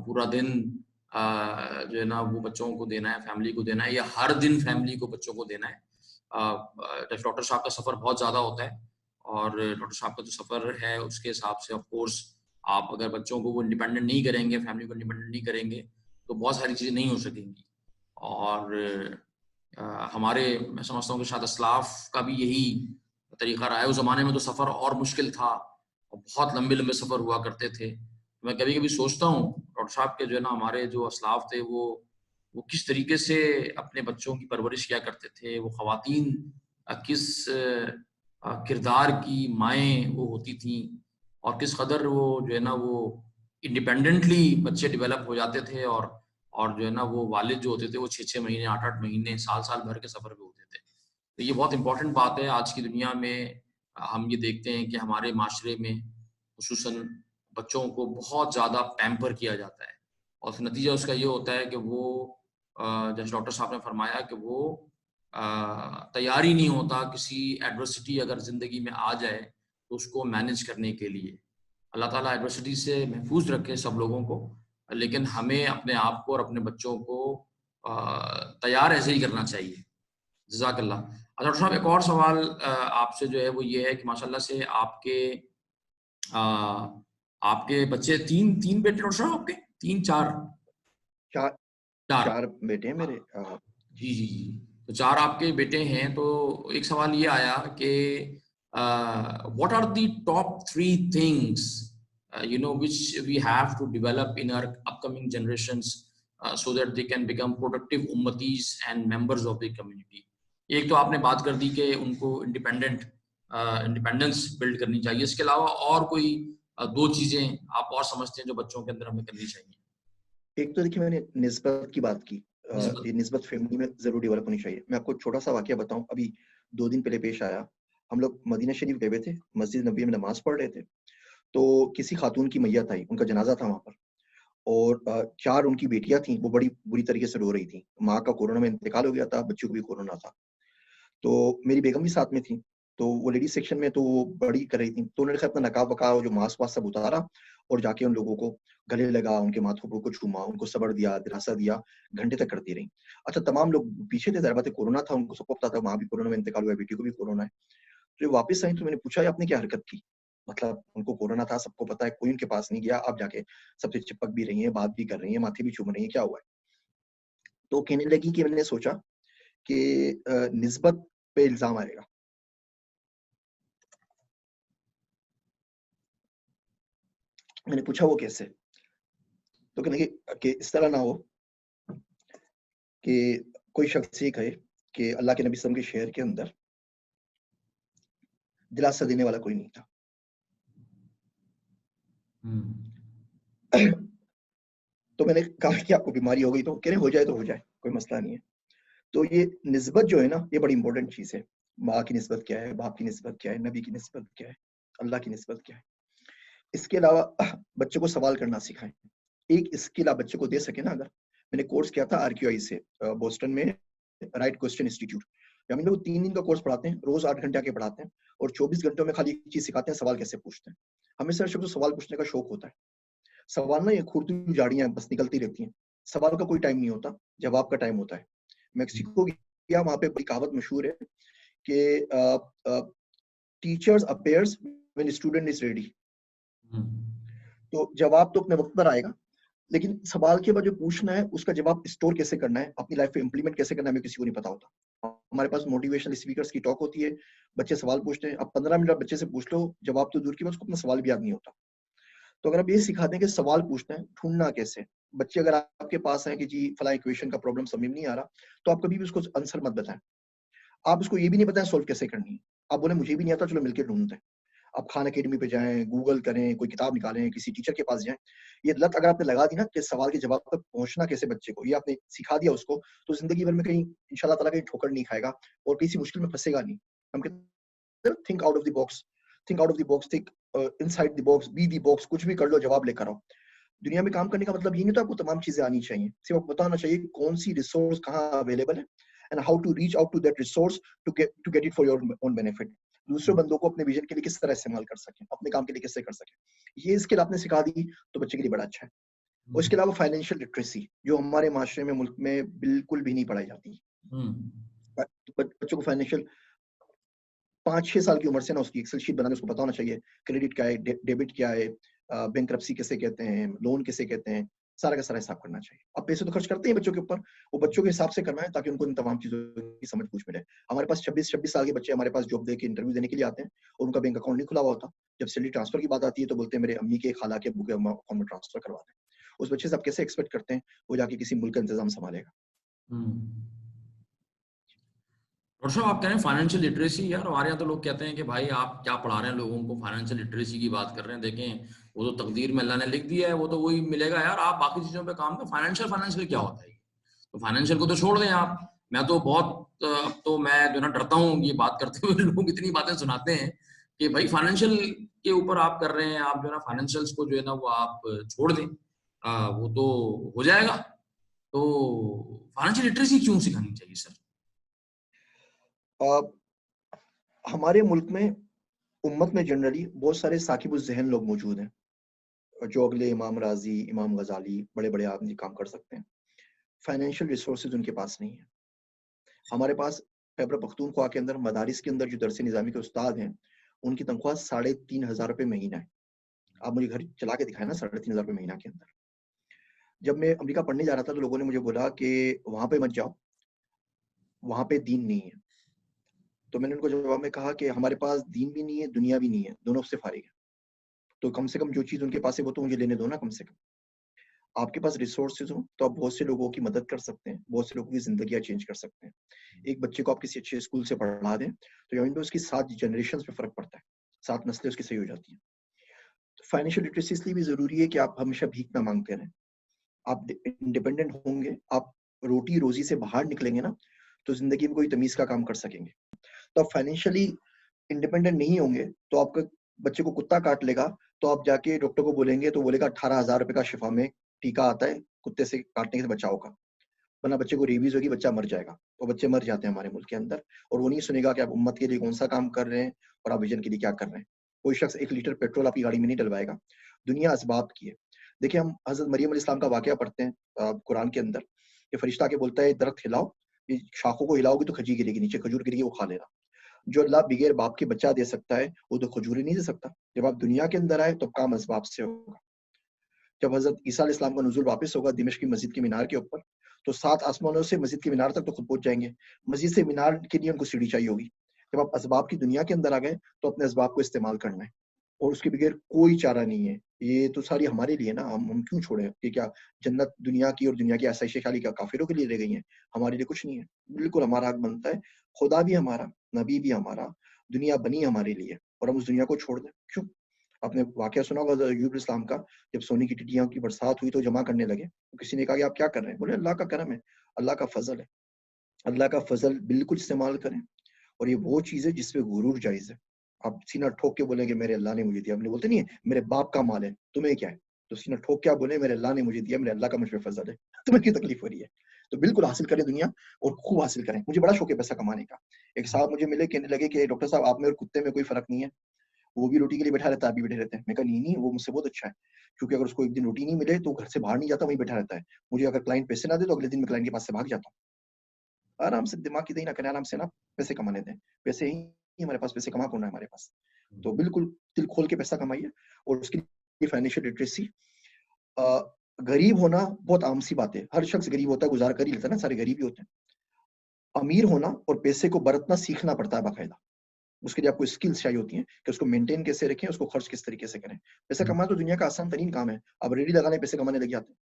پورا دن جو ہے نا وہ بچوں کو دینا ہے, فیملی کو دینا ہے, یا ہر دن فیملی کو بچوں کو دینا ہے. ڈاکٹر صاحب کا سفر بہت زیادہ ہوتا ہے, اور ڈاکٹر صاحب کا جو سفر ہے اس کے حساب سے آف کورس آپ اگر بچوں کو وہ انڈیپینڈنٹ نہیں کریں گے, فیملی کو انڈیپینڈنٹ نہیں کریں گے, تو بہت ساری چیزیں نہیں ہو سکیں گی. اور ہمارے, میں سمجھتا ہوں کہ شاید اسلاف کا بھی یہی طریقہ رہا ہے. اس زمانے میں تو سفر اور مشکل تھا, اور بہت لمبے لمبے سفر ہوا کرتے تھے. میں کبھی کبھی سوچتا ہوں ڈاکٹر صاحب کے جو ہے نا ہمارے جو اسلاف تھے وہ کس طریقے سے اپنے بچوں کی پرورش کیا کرتے تھے. وہ خواتین کس کردار کی مائیں وہ ہوتی تھیں, اور کس قدر وہ جو ہے نا وہ انڈیپینڈنٹلی بچے ڈیولپ ہو جاتے تھے. اور جو ہے نا وہ والد جو ہوتے تھے وہ 6 مہینے, 8 مہینے, سال بھر کے سفر پہ ہوتے تھے. تو یہ بہت امپورٹنٹ بات ہے. آج کی دنیا میں ہم یہ دیکھتے ہیں کہ ہمارے معاشرے میں خصوصاً بچوں کو بہت زیادہ پیمپر کیا جاتا ہے, اور نتیجہ اس کا یہ ہوتا ہے کہ وہ جیسے ڈاکٹر صاحب نے فرمایا کہ وہ تیار ہی نہیں ہوتا کسی ایڈورسٹی اگر زندگی میں آ جائے تو اس کو مینیج کرنے کے لیے. اللہ تعالیٰ ایڈورسٹی سے محفوظ رکھے سب لوگوں کو, لیکن ہمیں اپنے آپ کو اور اپنے بچوں کو تیار ایسے ہی کرنا چاہیے. جزاک اللہ. ڈاکٹر صاحب ایک اور سوال آپ سے جو ہے وہ یہ ہے کہ ماشاء اللہ سے آپ کے بچے تین بیٹے ڈاکٹر صاحب, آپ کے تین چار چار بیٹے ہیں میرے. جی جی جی, تو چار آپ کے بیٹے ہیں. تو ایک سوال یہ آیا کہ what are the top 3 things which we have to develop in our upcoming generations so that they can become productive ummatis and members of the community. ایک تو آپ نے بات کر دی کہ ان کو انڈیپینڈنس بلڈ کرنی چاہیے, اس کے علاوہ اور کوئی 2 چیزیں آپ اور سمجھتے ہیں جو بچوں کے اندر ہمیں کرنی چاہیے؟ ایک تو دیکھیے میں نے نسبت کی بات کی, یہ نسبت فیملی میں ضرور ڈیولپ ہونی چاہیے. میں آپ کو چھوٹا سا واقعہ بتاؤں, ابھی 2 دن پہلے پیش آیا. ہم لوگ مدینہ شریف گئے تھے, مسجد نبوی میں نماز پڑھ رہے تھے, تو کسی خاتون کی میت آئی, ان کا جنازہ تھا وہاں پر, اور 4 ان کی بیٹیاں تھیں, وہ بڑی بری طریقے سے رو رہی تھیں. ماں کا کورونا میں انتقال ہو گیا تھا, بچوں کو بھی کورونا تھا, تو میری بیگم بھی ساتھ میں تھی. تو وہ لیڈیز سیکشن میں تو وہ بڑی کر رہی تھی, تو انہوں نے اپنا نقاب وقاب جو ماسک واسک سب اتارا اور جا کے ان لوگوں کو گلے لگا, ان کے ماتھوں کو چھوما, ان کو صبر دیا, دلاسا دیا, گھنٹے تک کرتی رہی. اچھا تمام لوگ پیچھے تھے, ظاہر بات ہے کورونا تھا, ان کو سب کو پتا تھا ماں بھی کورونا میں انتقال ہوا ہے, بیٹی کو بھی کورونا ہے. تو واپس آئی تو میں نے پوچھا آپ نے کیا حرکت کی, مطلب ان کو کورونا تھا, سب کو پتا ہے, کوئی ان کے پاس نہیں گیا, آپ جا کے سب سے چپک بھی رہی ہیں, بات بھی کر رہی ہیں, ماتھے بھی چوم رہی ہیں, کیا ہوا ہے؟ تو کہنے لگی کہ میں نے سوچا کہ نسبت پہ الزام آئے گا. میں نے پوچھا وہ کیسے, تو کہنے لگی کہ اس طرح نہ ہو کہ کوئی شخص یہ کہے کہ اللہ کے نبی صلی اللہ علیہ وسلم کے شہر کے اندر دلاسا دینے والا کوئی نہیں تھا. تو میں نے کہا کہ آپ کو بیماری ہو گئی, تو کہنے ہو جائے تو ہو جائے, کوئی مسئلہ نہیں ہے. تو یہ نسبت جو ہے نا, یہ بڑی امپورٹنٹ چیز ہے. ماں کی نسبت کیا ہے, باپ کی نسبت کیا ہے, نبی کی نسبت کیا ہے, اللہ کی نسبت کیا ہے. اس کے علاوہ بچے کو سوال کرنا سکھائیں. ایک اسکل آپ بچے کو دے سکیں نا, اگر میں نے کورس کیا تھا RQI سے بوسٹن میں, رائٹ کوسچن انسٹیٹیوٹ, ہم لوگ 3 دن کا کورس پڑھاتے ہیں, روز 8 گھنٹے کے پڑھاتے ہیں, اور 24 گھنٹوں میں خالی ایک چیز سکھاتے ہیں, سوال کیسے پوچھتے ہیں. ہمیں سر شخص سوال پوچھنے کا شوق ہوتا ہے. سوال نا یہ کھوڑتی جاڑیاں بس نکلتی رہتی ہیں, سوال کا کوئی ٹائم نہیں ہوتا, جواب کا ٹائم ہوتا ہے. میکسیکو گیا, وہاں پہ بڑی کہاوت مشہور ہے کہ teachers appears when student is ready. تو جواب تو اپنے وقت پر آئے گا, لیکن سوال کے بعد جو پوچھنا ہے اس کا جواب اسٹور کیسے کرنا ہے, اپنی لائف پہ امپلیمنٹ کیسے کرنا ہے, ہمیں کسی کو نہیں پتا ہوتا. ہمارے پاس موٹیویشنل اسپیکرز کی ٹاک ہوتی ہے, بچے سوال پوچھتے ہیں, اب 15 منٹ بچے سے پوچھ لو, جواب تو دور کی بات, اس کو اپنا سوال بھی یاد نہیں ہوتا. تو اگر آپ یہ سکھاتے ہیں کہ سوال پوچھنا ہے, ڈھونڈنا کیسے, بچے اگر آپ کے پاس ہیں کہ جی فلاں ایکویشن کا پرابلم سمجھ نہیں آ رہا, تو آپ کبھی بھی اس کو آنسر مت بتائیں. آپ اس کو یہ بھی نہیں بتائیں سولو کیسے کرنی ہے, آپ بولیں مجھے بھی نہیں آتا, چلو مل کے ڈھونڈتے ہیں. آپ خان اکیڈمی پہ جائیں, گوگل کریں, کوئی کتاب نکالیں, کسی ٹیچر کے پاس جائیں. یہ لت اگر آپ نے لگا دی نا کہ سوال کے جواب تک پہنچنا کیسے بچے کو, یہ آپ نے سکھا دیا اس کو, تو زندگی بھر میں کہیں انشاءاللہ تعالیٰ کہیں ٹھوکر نہیں کھائے گا اور کسی مشکل میں پھنسے گا نہیں. ہم کہتے ہیں think out of the box, think out of the box, think inside the box, be the box, کچھ بھی کر لو, جواب لے کر آؤ. دنیا میں کام کرنے کا مطلب یہ نہیں تو آپ کو تمام چیزیں آنی چاہیے, صرف آپ کو بتانا چاہیے کون سی ریسورس کہاں اویلیبل ہے, and how to reach out to that resource to get it for your own benefit. دوسرے بندوں کو اپنے ویژن کے لیے کس طرح استعمال کر سکیں, اپنے کام کے لیے کیسے کر سکیں, یہ اسکل آپ نے سکھا دی تو بچے کے لیے بڑا اچھا ہے. اور اس کے علاوہ فائنینشیل لٹریسی جو ہمارے معاشرے میں, ملک میں بالکل بھی نہیں پڑھائی جاتی. بچوں کو فائنینشیل 5-6 سال کی عمر سے نا اس کی ایکسل شیٹ بنانے, اس کو پتا ہونا چاہیے کریڈٹ کیا ہے, ڈیبٹ کیا ہے, بینکرپسی کیسے کہتے ہیں, لون کیسے کہتے ہیں, سارا کا سارا حساب کرنا چاہیے. اب پیسے تو خرچ کرتے ہیں بچوں کے اوپر, وہ بچوں کے حساب سے کرنا ہے تاکہ ان کو ان تمام چیزوں کی سمجھ پوچھ ملے. ہمارے پاس 26 سال کے بچے ہمارے پاس جاب دے کے انٹرویو دینے کے لیے آتے ہیں اور ان کا بینک اکاؤنٹ نہیں کھلا ہوا ہوتا. جب سیلری ٹرانسفر کی بات آتی ہے تو بولتے ہیں میرے امی کے خالہ کے ابو کے اکاؤنٹ میں ٹرانسفر کروا دیں. اس بچے سے آپ کیسے ایکسپیکٹ کرتے ہیں وہ جا کے کسی ملک کا انتظام سنبھالے گا. اور صاحب آپ کہہ رہے ہیں فائنینشیل لٹریسی, یار ہمارے یہاں تو لوگ کہتے ہیں کہ بھائی آپ کیا پڑھا رہے ہیں لوگوں کو, فائنینشیل لٹریسی کی بات کر رہے ہیں. دیکھیں وہ تو تقدیر میں اللہ نے لکھ دیا ہے, وہ تو وہی ملے گا یار, آپ باقی چیزوں پہ کام کریں. فائنینشیل کیا ہوتا ہے, تو فائنینشیل کو تو چھوڑ دیں آپ. میں تو بہت اب تو میں جو نا ڈرتا ہوں یہ بات کرتے ہوئے, لوگ اتنی باتیں سناتے ہیں کہ بھائی فائنینشیل کے اوپر آپ کر رہے ہیں, آپ جو ہے نا فائنینشیلس کو جو ہے نا وہ آپ چھوڑ دیں, وہ تو ہو جائے گا. تو فائنینشیل لٹریسی کیوں سکھانی چاہیے سر؟ ہمارے ملک میں امت میں جنرلی بہت سارے ثاقب الذہن لوگ موجود ہیں جو اگلے امام راضی، امام غزالی، بڑے بڑے آدمی کام کر سکتے ہیں. فائنینشیل ریسورسز ان کے پاس نہیں ہیں. ہمارے پاس خیبر پختونخوا کے اندر مدارس کے اندر جو درس نظامی کے استاد ہیں ان کی تنخواہ 3,500 روپے مہینہ ہے. آپ مجھے گھر چلا کے دکھائیں نا 3,500 روپے مہینہ کے اندر. جب میں امریکہ پڑھنے جا رہا تھا تو لوگوں نے مجھے بولا کہ وہاں پہ مت جاؤ، وہاں پہ دین نہیں ہے. تو میں نے ان کو جواب میں کہا کہ ہمارے پاس دین بھی نہیں ہے، دنیا بھی نہیں ہے، دونوں سے فارغ ہے. تو کم سے کم جو چیز ان کے پاس ہے وہ تو مجھے لینے دو نا. کم سے کم آپ کے پاس ریسورسز ہوں تو آپ بہت سے لوگوں کی مدد کر سکتے ہیں، بہت سے لوگوں کی زندگیاں چینج کر سکتے ہیں. ایک بچے کو آپ کسی اچھے اسکول سے پڑھا دیں تو یہیں پہ اس کی 7 جنریشنز پہ فرق پڑتا ہے، 7 نسلیں اس کی صحیح ہو جاتی ہیں. تو فائنینشیل لٹریسی اس لیے بھی ضروری ہے کہ آپ ہمیشہ بھیک نہ مانگتے رہیں. آپ انڈیپینڈنٹ ہوں گے، آپ روٹی روزی سے باہر نکلیں گے نا تو زندگی میں کوئی تمیز کا کام کر سکیں گے. تو آپ فائنینشیلی انڈیپینڈنٹ نہیں ہوں گے تو آپ کا بچے کو کتا کاٹ لے گا تو آپ جا کے ڈاکٹر کو بولیں گے تو بولے گا 18,000 روپے کا شفا میں ٹیکا آتا ہے کتے سے کاٹنے سے بچاؤ کا، ورنہ بچے کو ریبیز ہوگی، بچہ مر جائے گا. اور بچے مر جاتے ہیں ہمارے ملک کے اندر، اور وہ نہیں سنے گا کہ آپ امت کے لیے کون سا کام کر رہے ہیں اور آپ ویژن کے لیے کیا کر رہے ہیں. کوئی شخص 1 لیٹر پیٹرول آپ کی گاڑی میں نہیں ڈلوائے گا. دنیا اسباب کی ہے. دیکھیں ہم حضرت مریم علیہ السلام کا واقعہ پڑھتے ہیں قرآن کے اندر کہ فرشتہ کے بولتا ہے درخت ہلاؤ، یہ شاخوں کو ہلاؤ گی تو کھجور گرے گی، نیچے کھجور گرے گی وہ کھا لینا. جو اللہ بغیر باپ کے بچہ دے سکتا ہے وہ تو کھجور ہی نہیں دے سکتا. جب آپ دنیا کے اندر آئے تو کام اسباب سے ہوگا. جب حضرت عیسیٰ علیہ السلام کا نزول واپس ہوگا دمشق کی مسجد کے مینار کے اوپر تو 7 آسمانوں سے مسجد کے مینار تک تو خود پہنچ جائیں گے. مسجد سے مینار کے لیے ان کو سیڑھی چاہیے ہوگی. جب آپ اسباب کی دنیا کے اندر آ گئے تو اپنے اسباب کو استعمال کرنا ہے اور اس کے بغیر کوئی چارہ نہیں ہے. یہ تو ساری ہمارے لیے نا، ہم کیوں چھوڑیں کہ کیا جنت دنیا کی اور دنیا کی آسائش خالی کیا کافروں کے لیے رہ گئی ہیں؟ ہمارے لیے کچھ نہیں ہے. بالکل ہمارا حق بنتا ہے، خدا بھی ہمارا، نبی بھی ہمارا، دنیا بنی ہمارے لیے اور ہم اس دنیا کو چھوڑ دیں کیوں؟ آپ نے واقعہ سنا ہوگا ایوب علیہ السلام کا، جب سونے کی ٹٹیاں کی برسات ہوئی تو جمع کرنے لگے تو کسی نے کہا کہ آپ کیا کر رہے ہیں؟ بولے اللہ کا کرم ہے، اللہ کا فضل ہے. اللہ کا فضل بالکل استعمال کریں. اور یہ وہ چیز ہے جس پہ غرور جائز ہے. آپ سینہ ٹھوک کے بولیں کہ میرے اللہ نے مجھے دیا، ہم نے بولتے نہیں ہے میرے باپ کا مال ہے تمہیں کیا ہے، تو سینہ ٹھوک کیا بولے میرے اللہ نے مجھے دیا، میرے اللہ کا مجھ پہ فضل ہے، تمہیں کی تکلیف ہو رہی ہے. تو بالکل حاصل کریں دنیا اور خوب حاصل کریں. مجھے بڑا شوق ہے پیسہ کمانے کا. ایک صاحب مجھے ملے کہنے لگے کہ ڈاکٹر صاحب آپ میں اور کتے میں کوئی فرق نہیں ہے، وہ بھی روٹی کے لیے بیٹھا رہتا ہے، آپ بھی بیٹھے رہتے ہیں. میں کہا نہیں وہ مجھ سے بہت اچھا ہے کیونکہ اگر اس کو ایک دن روٹی نہیں ملے تو گھر سے باہر نہیں جاتا، وہیں بیٹھا رہتا ہے. مجھے اگر کلائنٹ پیسے نہ دے تو اگلے دن میں کلائنٹ کے پاس سے بھاگ جاتا ہوں. آرام سے دماغ کی دہی نہ کریں، آرام سے نا پیسے کمانے دیں. پیسے ہی ہمارے پاس، پیسے کما کون ہے ہمارے پاس. تو بالکل دل کھول کے پیسہ کمائیے. اور اس کی فائنینشیل لٹریسی، غریب ہونا بہت عام سی بات ہے، ہر شخص غریب ہوتا ہے، گزارا کر ہی لیتا ہے نا، سارے غریب ہی ہوتے ہیں. امیر ہونا اور پیسے کو برتنا سیکھنا پڑتا ہے باقاعدہ. اس کے لیے آپ کو اسکلز چاہیے ہوتی ہیں کہ اس کو مینٹین کیسے رکھیں، اس کو خرچ کس طریقے سے کریں. پیسہ کمانا تو دنیا کا آسان ترین کام ہے. اب ریڈی لگانے پیسے کمانے لگ جاتے ہیں.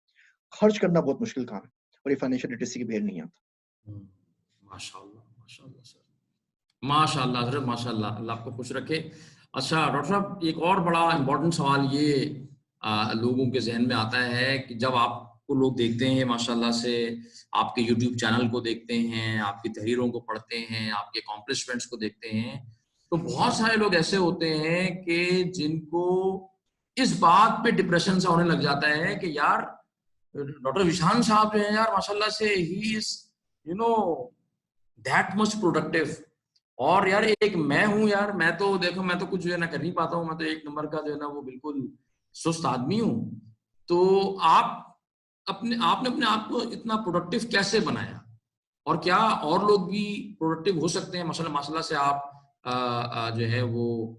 خرچ کرنا بہت مشکل کام ہے اور یہ فائنینشیل لٹریسی کے بغیر نہیں آتا. ماشاء اللہ ماشاء اللہ سر، ماشاء اللہ حضرت، ماشاء اللہ، اللہ آپ کو خوش رکھے. اچھا ڈاکٹر صاحب، ایک اور بڑا امپورٹنٹ سوال یہ لوگوں کے ذہن میں آتا ہے کہ جب آپ کو لوگ دیکھتے ہیں ماشاء اللہ سے، آپ کے یوٹیوب چینل کو دیکھتے ہیں، آپ کی تحریروں کو پڑھتے ہیں، آپ کے اکمپلشمنٹس کو دیکھتے ہیں، تو بہت سارے لوگ ایسے ہوتے ہیں کہ جن کو اس بات پہ ڈپریشن سا ہونے لگ جاتا ہے کہ یار ڈاکٹر وشان صاحب جو ہیں یار ماشاء اللہ سے ہی از دیٹ مچ پروڈکٹیو، اور یار ایک میں ہوں یار، میں تو دیکھو میں تو کچھ جو ہے نا کر نہیں پاتا ہوں، میں تو 1 نمبر کا جو ہے نا وہ بالکل سست آدمی ہوں. تو آپ نے اپنے آپ کو اتنا پروڈکٹیو کیسے بنایا، اور کیا اور لوگ بھی پروڈکٹیو ہو سکتے ہیں؟ ماشاء اللہ سے آپ جو ہے وہ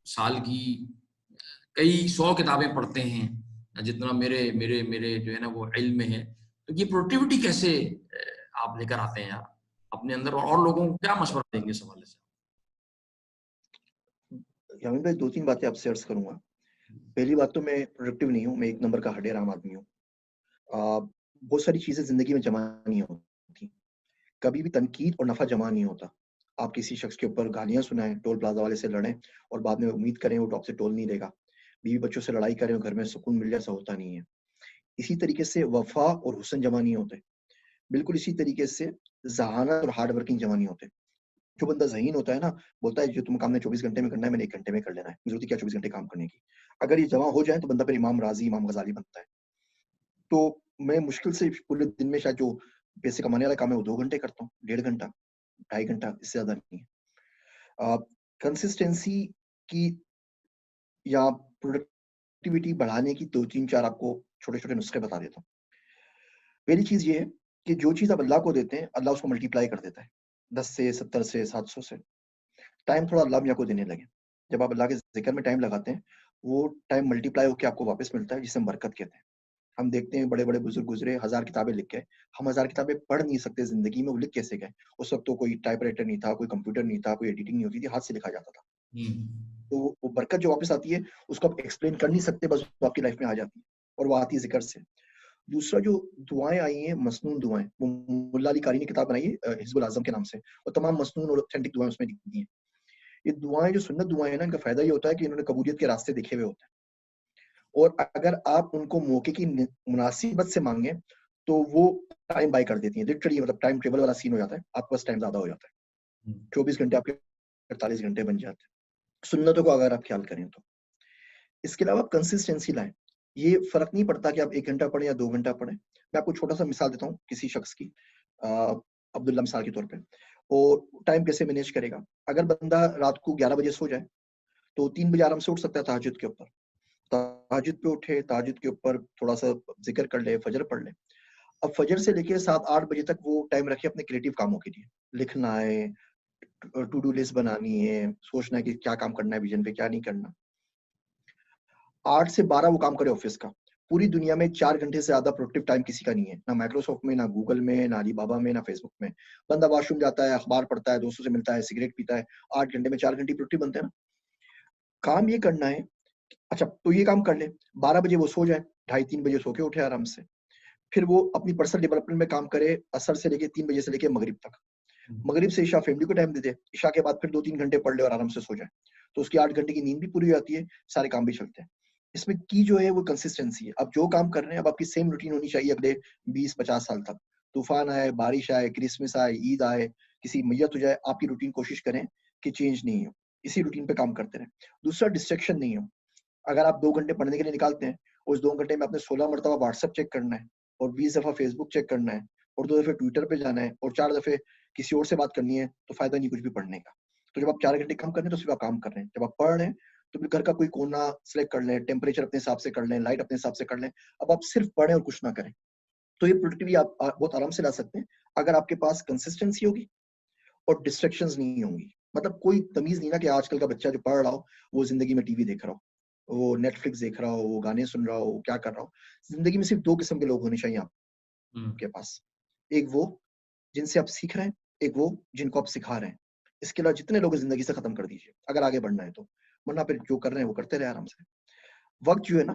سال کی کئی 100 کتابیں پڑھتے ہیں جتنا میرے میرے میرے جو ہے نا وہ علم میں ہے. تو یہ پروڈکٹیوٹی کیسے آپ لے کر آتے ہیں اپنے اندر، اور لوگوں کو کیا مشورہ دیں گے اس حوالے سے؟ یامین بھائی 2-3 باتیں آپ سے عرض کروں گا. پہلی بات تو میں پروڈکٹیو نہیں ہوں، میں 1 نمبر کا ہڈے رام آدمی ہوں. بہت ساری چیزیں زندگی میں جمع نہیں ہوتی، کبھی بھی تنقید اور نفع جمع نہیں ہوتا. آپ کسی شخص کے اوپر گالیاں سنائیں، ٹول پلازا والے سے لڑیں اور بعد میں امید کریں وہ آپ سے ٹول نہیں لے گا. بیوی بچوں سے لڑائی کریں اور گھر میں سکون مل جائے، ایسا ہوتا نہیں ہے. اسی طریقے سے وفا اور حسن جمع نہیں ہوتے. بالکل اسی طریقے سے ذہانت اور ہارڈ ورکنگ جمع نہیں ہوتے. جو بندہ ذہین ہوتا ہے نا، بولتا ہے جو تم کام نے 24 گھنٹے میں کرنا ہے میں نے 1 گھنٹے میں کر لینا ہے، ضرورت کیا 24 گھنٹے کام کرنے کی. اگر یہ جمع ہو جائے تو بندہ پھر امام راضی، امام غزالی بنتا ہے. تو میں مشکل سے پورے دن میں شاید جو پیسے کمانے والا کام ہے وہ 2 گھنٹے کرتا ہوں, 1.5 گھنٹہ, 2.5 گھنٹہ, اس سے زیادہ نہیں ہے. کنسسٹینسی کی یا پروڈکٹیوٹی بڑھانے کی 2-3-4 آپ کو چھوٹے چھوٹے نسخے بتا دیتا ہوں. پہلی چیز یہ ہے کہ جو چیز آپ اللہ کو دیتے ہیں اللہ اس کو ملٹیپلائی کر دیتا ہے, 10 سے 70 سے 700 سے. ٹائم تھوڑا اللہ میاں کو دینے لگے. جب آپ اللہ کے ذکر میں ٹائم لگاتے ہیں وہ ٹائم ملٹیپلائی ہو کے آپ کو واپس ملتا ہے, جسے ہم برکت کہتے ہیں. ہم دیکھتے ہیں بڑے بڑے بزرگ گزرے 1000 کتابیں لکھ گئے, ہم 1000 کتابیں پڑھ نہیں سکتے زندگی میں, وہ لکھ کیسے گئے؟ اس وقت تو کوئی ٹائپ رائٹر نہیں تھا, کوئی کمپیوٹر نہیں تھا, کوئی ایڈیٹنگ نہیں ہوتی تھی, ہاتھ سے لکھا جاتا تھا. تو وہ برکت جو واپس آتی ہے اس کو آپ ایکسپلین کر نہیں سکتے, بس وہ آپ کی لائف میں آ جاتی ہے, اور وہ آتی ہے ذکر سے. دوسرا جو دعائیں آئی ہیں مسنون دعائیں, وہ ملا علی قاری نے کتاب بنائی ہے حزب الاعظم کے نام سے, اور تمام مسنون اور اوتھینٹک دعائیں اس میں لکھی ہیں. یہ دعائیں جو سنت دعائیں ہیں نا, ان کا فائدہ یہ ہوتا ہے کہ انہوں نے قبولیت کے راستے دیکھے ہوئے ہوتے ہیں, اور اگر آپ ان کو موقع کی مناسبت سے مانگیں تو وہ ٹائم بائی کر دیتی ہیں. لٹرلی مطلب ٹائم ٹیبل والا سین ہو جاتا ہے, آپ کے پاس ٹائم زیادہ ہو جاتا ہے, 24 گھنٹے آپ کے 48 گھنٹے بن جاتے ہیں سنتوں کو اگر آپ خیال کریں تو. اس کے علاوہ آپ کنسسٹینسی لائیں. یہ فرق نہیں پڑتا کہ آپ 1 گھنٹہ پڑھیں یا 2 گھنٹہ پڑھیں. میں آپ کو چھوٹا سا مثال دیتا ہوں کسی شخص کی, عبداللہ مثال کے طور پہ. اور ٹائم کیسے مینیج کرے گا؟ اگر بندہ رات کو 11 بجے سو جائے تو 3 بجے آرام سے اٹھ سکتا ہے تہجد کے اوپر. تہجد پہ اٹھے, تہجد کے اوپر تھوڑا سا ذکر کر لے, فجر پڑھ لے. اب فجر سے لے کے 7-8 بجے تک وہ ٹائم رکھے اپنے کریٹو کاموں کے لیے. لکھنا ہے, ٹو ڈو لسٹ بنانی ہے, سوچنا ہے کہ کیا کام کرنا ہے ویژن پہ, کیا نہیں کرنا. 8 سے 12 وہ کام کرے آفس کا. پوری دنیا میں 4 گھنٹے سے زیادہ پروڈکٹیو ٹائم کسی کا نہیں ہے, نہ مائکروسافٹ میں, نہ گوگل میں, نہ علی بابا میں, نہ فیس بک میں. بندہ واش روم جاتا ہے, اخبار پڑھتا ہے, دوستوں سے ملتا ہے, سگریٹ پیتا ہے. 8 گھنٹے میں 4 گھنٹے پروڈکٹیو بنتے ہیں نا. کام یہ کرنا ہے, اچھا تو یہ کام کر لے, 12 بجے وہ سو جائے, 2:30-3 بجے سو کے اٹھے آرام سے. پھر وہ اپنی پرسنل ڈیولپمنٹ میں کام کرے, عصر سے لے کے 3 بجے سے لے کے مغرب تک. مغرب سے عشاء فیملی کو ٹائم دے دے, عشاء کے بعد پھر 2-3 گھنٹے پڑھ لے اور آرام سے سو جائے. تو اس کی 8 گھنٹے کی نیند بھی پوری ہو جاتی ہے, سارے کام بھی چلتے ہیں. اس میں کی جو ہے وہ کنسسٹینسی ہے. اب جو کام کر رہے ہیں اب آپ کی سیم روٹین ہونی چاہیے اگلے 20-50 سال تک. طوفان آئے, بارش آئے, کرسمس آئے, عید آئے, کسی میت ہو جائے, آپ کی روٹین کوشش کریں کہ چینج نہیں ہو, اسی روٹین پہ کام کرتے رہیں. دوسرا ڈسٹریکشن نہیں ہو. اگر آپ 2 گھنٹے پڑھنے کے لیے نکالتے ہیں, اس 2 گھنٹے میں آپ نے 16 مرتبہ واٹس ایپ چیک کرنا ہے, اور 20 دفعہ فیس بک چیک کرنا ہے, اور 2 دفعہ ٹویٹر پہ جانا ہے, اور 4 دفعہ کسی اور سے بات کرنی ہے, تو فائدہ نہیں کچھ بھی پڑھنے کا. تو جب آپ 4 گھنٹے کام کر رہے ہیں تو صرف آپ کام کر رہے ہیں. جب آپ پڑھ رہے ہیں تو پھر گھر کا کوئی کونا سلیکٹ کر لیں, ٹیمپریچر اپنے حساب سے کر لیں, لائٹ اپنے حساب سے کر لیں. اب آپ صرف پڑھیں اور کچھ نہ کریں. تو یہ پروڈکٹیوٹی آپ بہت آرام سے لا سکتے ہیں اگر آپ کے پاس کنسسٹینسی ہوگی اور ڈسٹریکشنز نہیں ہوں گی. مطلب کوئی تمیز نہیں نا کہ آج کل کا بچہ جو پڑھ رہا ہو وہ زندگی میں ٹی وی دیکھ رہا ہو, وہ نیٹ فلکس دیکھ رہا ہو, وہ گانے سن رہا ہو, کیا کر رہا ہو. زندگی میں صرف 2 قسم کے لوگ ہونے چاہیے آپ کے پاس. ایک وہ جن سے آپ سیکھ رہے ہیں, ایک وہ جن کو آپ سکھا رہے ہیں. اس کے علاوہ جتنے لوگ زندگی سے ختم کر دیجیے اگر آگے بڑھنا ہے تو, ورنہ پھر جو کر رہے ہیں وہ کرتے رہے آرام سے. وقت جو ہے نا,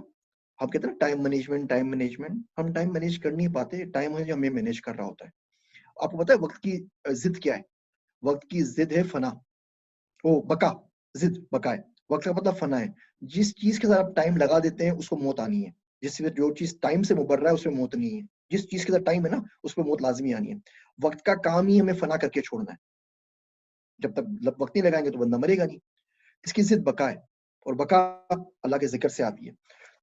ہم کہتے ہیں نا ٹائم مینجمنٹ, ہم ٹائم مینیج کر نہیں پاتے. ٹائم ہے جو ہمیں مینیج کر رہا ہوتا ہے. آپ کو پتا ہے وقت کی ضد کیا ہے؟ وقت کی ضد ہے فنا, بقا. ضد بقا ہے, وقت کا مطلب فنا ہے. جس چیز کے ساتھ آپ ٹائم لگا دیتے ہیں اس کو موت آنی ہے. جو چیز ٹائم سے مبر رہا ہے اس میں موت نہیں ہے. جس چیز کے ساتھ ٹائم ہے نا اس پہ موت لازمی آنی ہے. وقت کا کام ہی ہمیں فنا کر کے چھوڑنا ہے. جب تک وقت نہیں لگائیں گے تو بندہ مرے گا نہیں. اس کی ضد بقا ہے, اور بقا اللہ کے ذکر سے آتی ہے.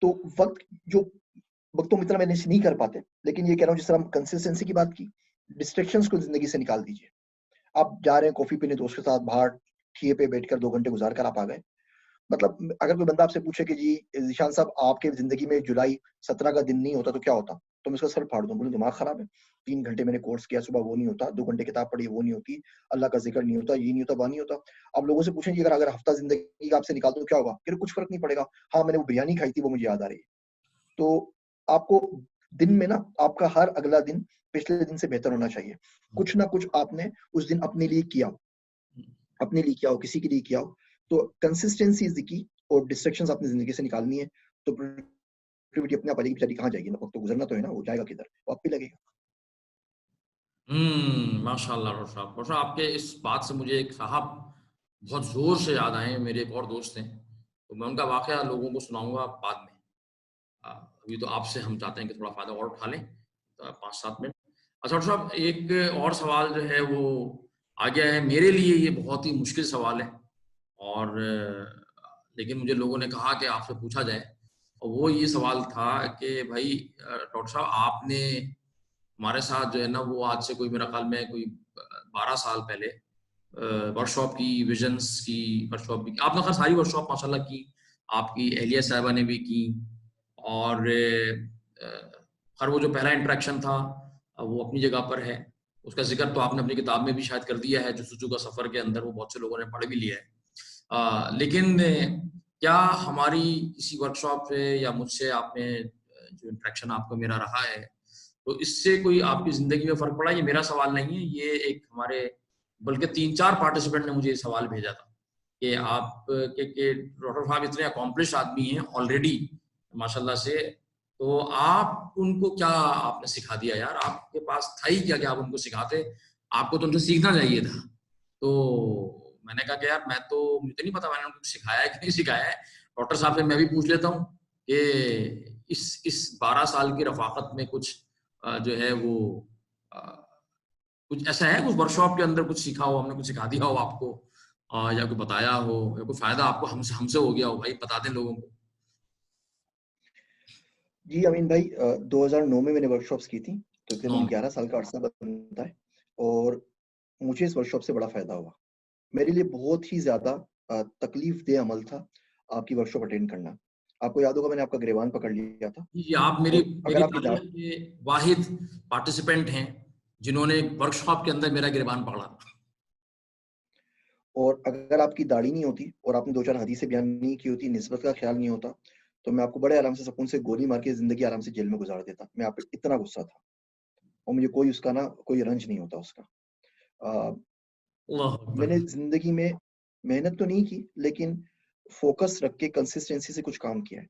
تو وقت اتنا مینیج نہیں کر پاتے, لیکن یہ کہہ رہا ہوں جس طرح ہم کنسسٹینسی کی بات کی, ڈسٹریکشنز کو زندگی سے نکال دیجیے. آپ جا رہے ہیں کافی پینے دوست کے ساتھ باہر ٹھیے پہ بیٹھ کر 2 گھنٹے گزار کر آپ آ گئے. مطلب اگر کوئی بندہ آپ سے پوچھے کہ جی ذیشان صاحب آپ کے زندگی میں جولائی 17 کا دن نہیں ہوتا تو کیا ہوتا, تو میں اس کا سر پھاڑ دوں, بولوں دماغ خراب ہے. 3 گھنٹے میں نے کورس کیا صبح, وہ نہیں ہوتا. 2 گھنٹے کتاب پڑھی, وہ نہیں ہوتی. اللہ کا ذکر نہیں ہوتا, یہ نہیں ہوتا, وہ نہیں ہوتا. آپ لوگوں سے پوچھیں گے اگر ہفتہ زندگی کا آپ سے نکال دوں کیا ہوگا, پھر کچھ فرق نہیں پڑے گا. ہاں میں نے وہ بریانی کھائی تھی وہ مجھے یاد آ رہی ہے. تو آپ کو دن میں نا آپ کا ہر اگلا دن پچھلے دن سے بہتر ہونا چاہیے. کچھ نہ کچھ آپ نے اس دن اپنے لیے کیا ہو, کسی کے لیے کیا ہو. تو کنسسٹینسی از دی کی, اور ڈسٹریکشنز اپنی زندگی سے نکالنی ہے. تو پروڈکٹیوٹی اپنے آپ آ جائے گی. بیچاری کہاں جائے گی, وقت تو گزرنا تو ہے نا, وہ جائے گا کدھر, وہ آپ پہ لگے گا. ماشاء اللہ ڈاکٹر صاحب. ڈاکٹر صاحب آپ کے اس بات سے مجھے ایک صاحب بہت زور سے یاد آئے. میرے ایک اور دوست ہیں, تو میں ان کا واقعہ لوگوں کو سناؤں گا بعد میں. ابھی تو آپ سے ہم چاہتے ہیں کہ تھوڑا فائدہ اور اٹھا لیں, 5-7 منٹ. اچھا ڈاکٹر صاحب, ایک اور سوال جو ہے وہ آ گیا ہے. میرے لیے یہ بہت ہی مشکل سوال ہے, اور لیکن مجھے لوگوں نے کہا کہ آپ سے پوچھا جائے. وہ یہ سوال تھا کہ بھائی ڈاکٹر صاحب آپ نے ہمارے ساتھ جو ہے نا وہ آج سے کوئی میرا خیال میں کوئی 12 سال پہلے ورک شاپ کی، ویژنس کی ورک شاپ بھی کی آپ نے، خیر ساری ورک شاپ ماشاء اللہ کی، آپ کی اہلیہ صاحبہ نے بھی کی، اور خیر وہ جو پہلا انٹریکشن تھا وہ اپنی جگہ پر ہے، اس کا ذکر تو آپ نے اپنی کتاب میں بھی شاید کر دیا ہے، جستجو کا سفر کے اندر، وہ بہت سے لوگوں نے پڑھ بھی لیا ہے، لیکن کیا ہماری کسی ورک شاپ سے یا مجھ سے آپ نے جو انٹریکشن آپ کا میرا رہا ہے تو اس سے کوئی آپ کی زندگی میں فرق پڑا؟ یہ میرا سوال نہیں ہے، یہ ایک ہمارے بلکہ 3-4 پارٹیسپینٹ نے مجھے یہ سوال بھیجا تھا کہ آپ کہ ڈاکٹر صاحب اتنے اکمپلش آدمی ہیں آلریڈی ماشاءاللہ سے، تو آپ ان کو کیا آپ نے سکھا دیا یار؟ آپ کے پاس تھا ہی کیا کہ آپ ان کو سکھاتے؟ آپ کو تو ان سے سیکھنا چاہیے تھا۔ تو میں نے کہا کہ یار میں تو مجھے نہیں پتا میں نے ان کو سکھایا ہے کہ نہیں سکھایا ہے، ڈاکٹر صاحب سے میں بھی پوچھ لیتا ہوں کہ اس 12 سال کی رفاقت میں کچھ جو ہے وہ کچھ ایسا ہے کچھ ورک شاپ کے اندر کچھ سیکھا ہو، ہم نے کچھ سکھا دیا ہو آپ کو، یا کوئی بتایا ہو، یا کوئی فائدہ آپ کو ہم سے ہو گیا ہو؟ بھائی بتا دیں لوگوں کو۔ جی امین بھائی، 2009 میں نے ورک شاپس کی تھی، نو تقریباً 11 سال کا عرصہ بنتا ہے، اور مجھے اس ورک شاپ سے بڑا فائدہ ہوا۔ میرے لیے بہت ہی زیادہ تکلیف دہ عمل تھا آپ کی ورک شاپ اٹینڈ کرنا۔ آپ کو یاد ہوگا میں نے آپ کا گریبان پکڑ لیا تھا، جی آپ اور اگر میری آپ کی تاریخ کے واحد پارٹیسپینٹ ہیں جنہوں نے ورک شاپ کے اندر میرا گریبان پکڑا تھا۔ اور اگر آپ کی داڑھی نہیں ہوتی اور آپ نے 2-4 حدیثیں بیان نہیں کی ہوتی، نسبت کا خیال نہیں ہوتا، تو میں آپ کو بڑے آرام سے سکون سے گولی مار کے زندگی آرام سے جیل میں گزار دیتا۔ میں آپ پہ اتنا غصہ تھا، اور مجھے کوئی اس کا نا کوئی رنج نہیں ہوتا اس کا۔ اللہ اکبر۔ میں نے زندگی میں محنت تو نہیں کی، لیکن فوکس رکھ کے کنسسٹنسی سے کچھ کام کیا ہے۔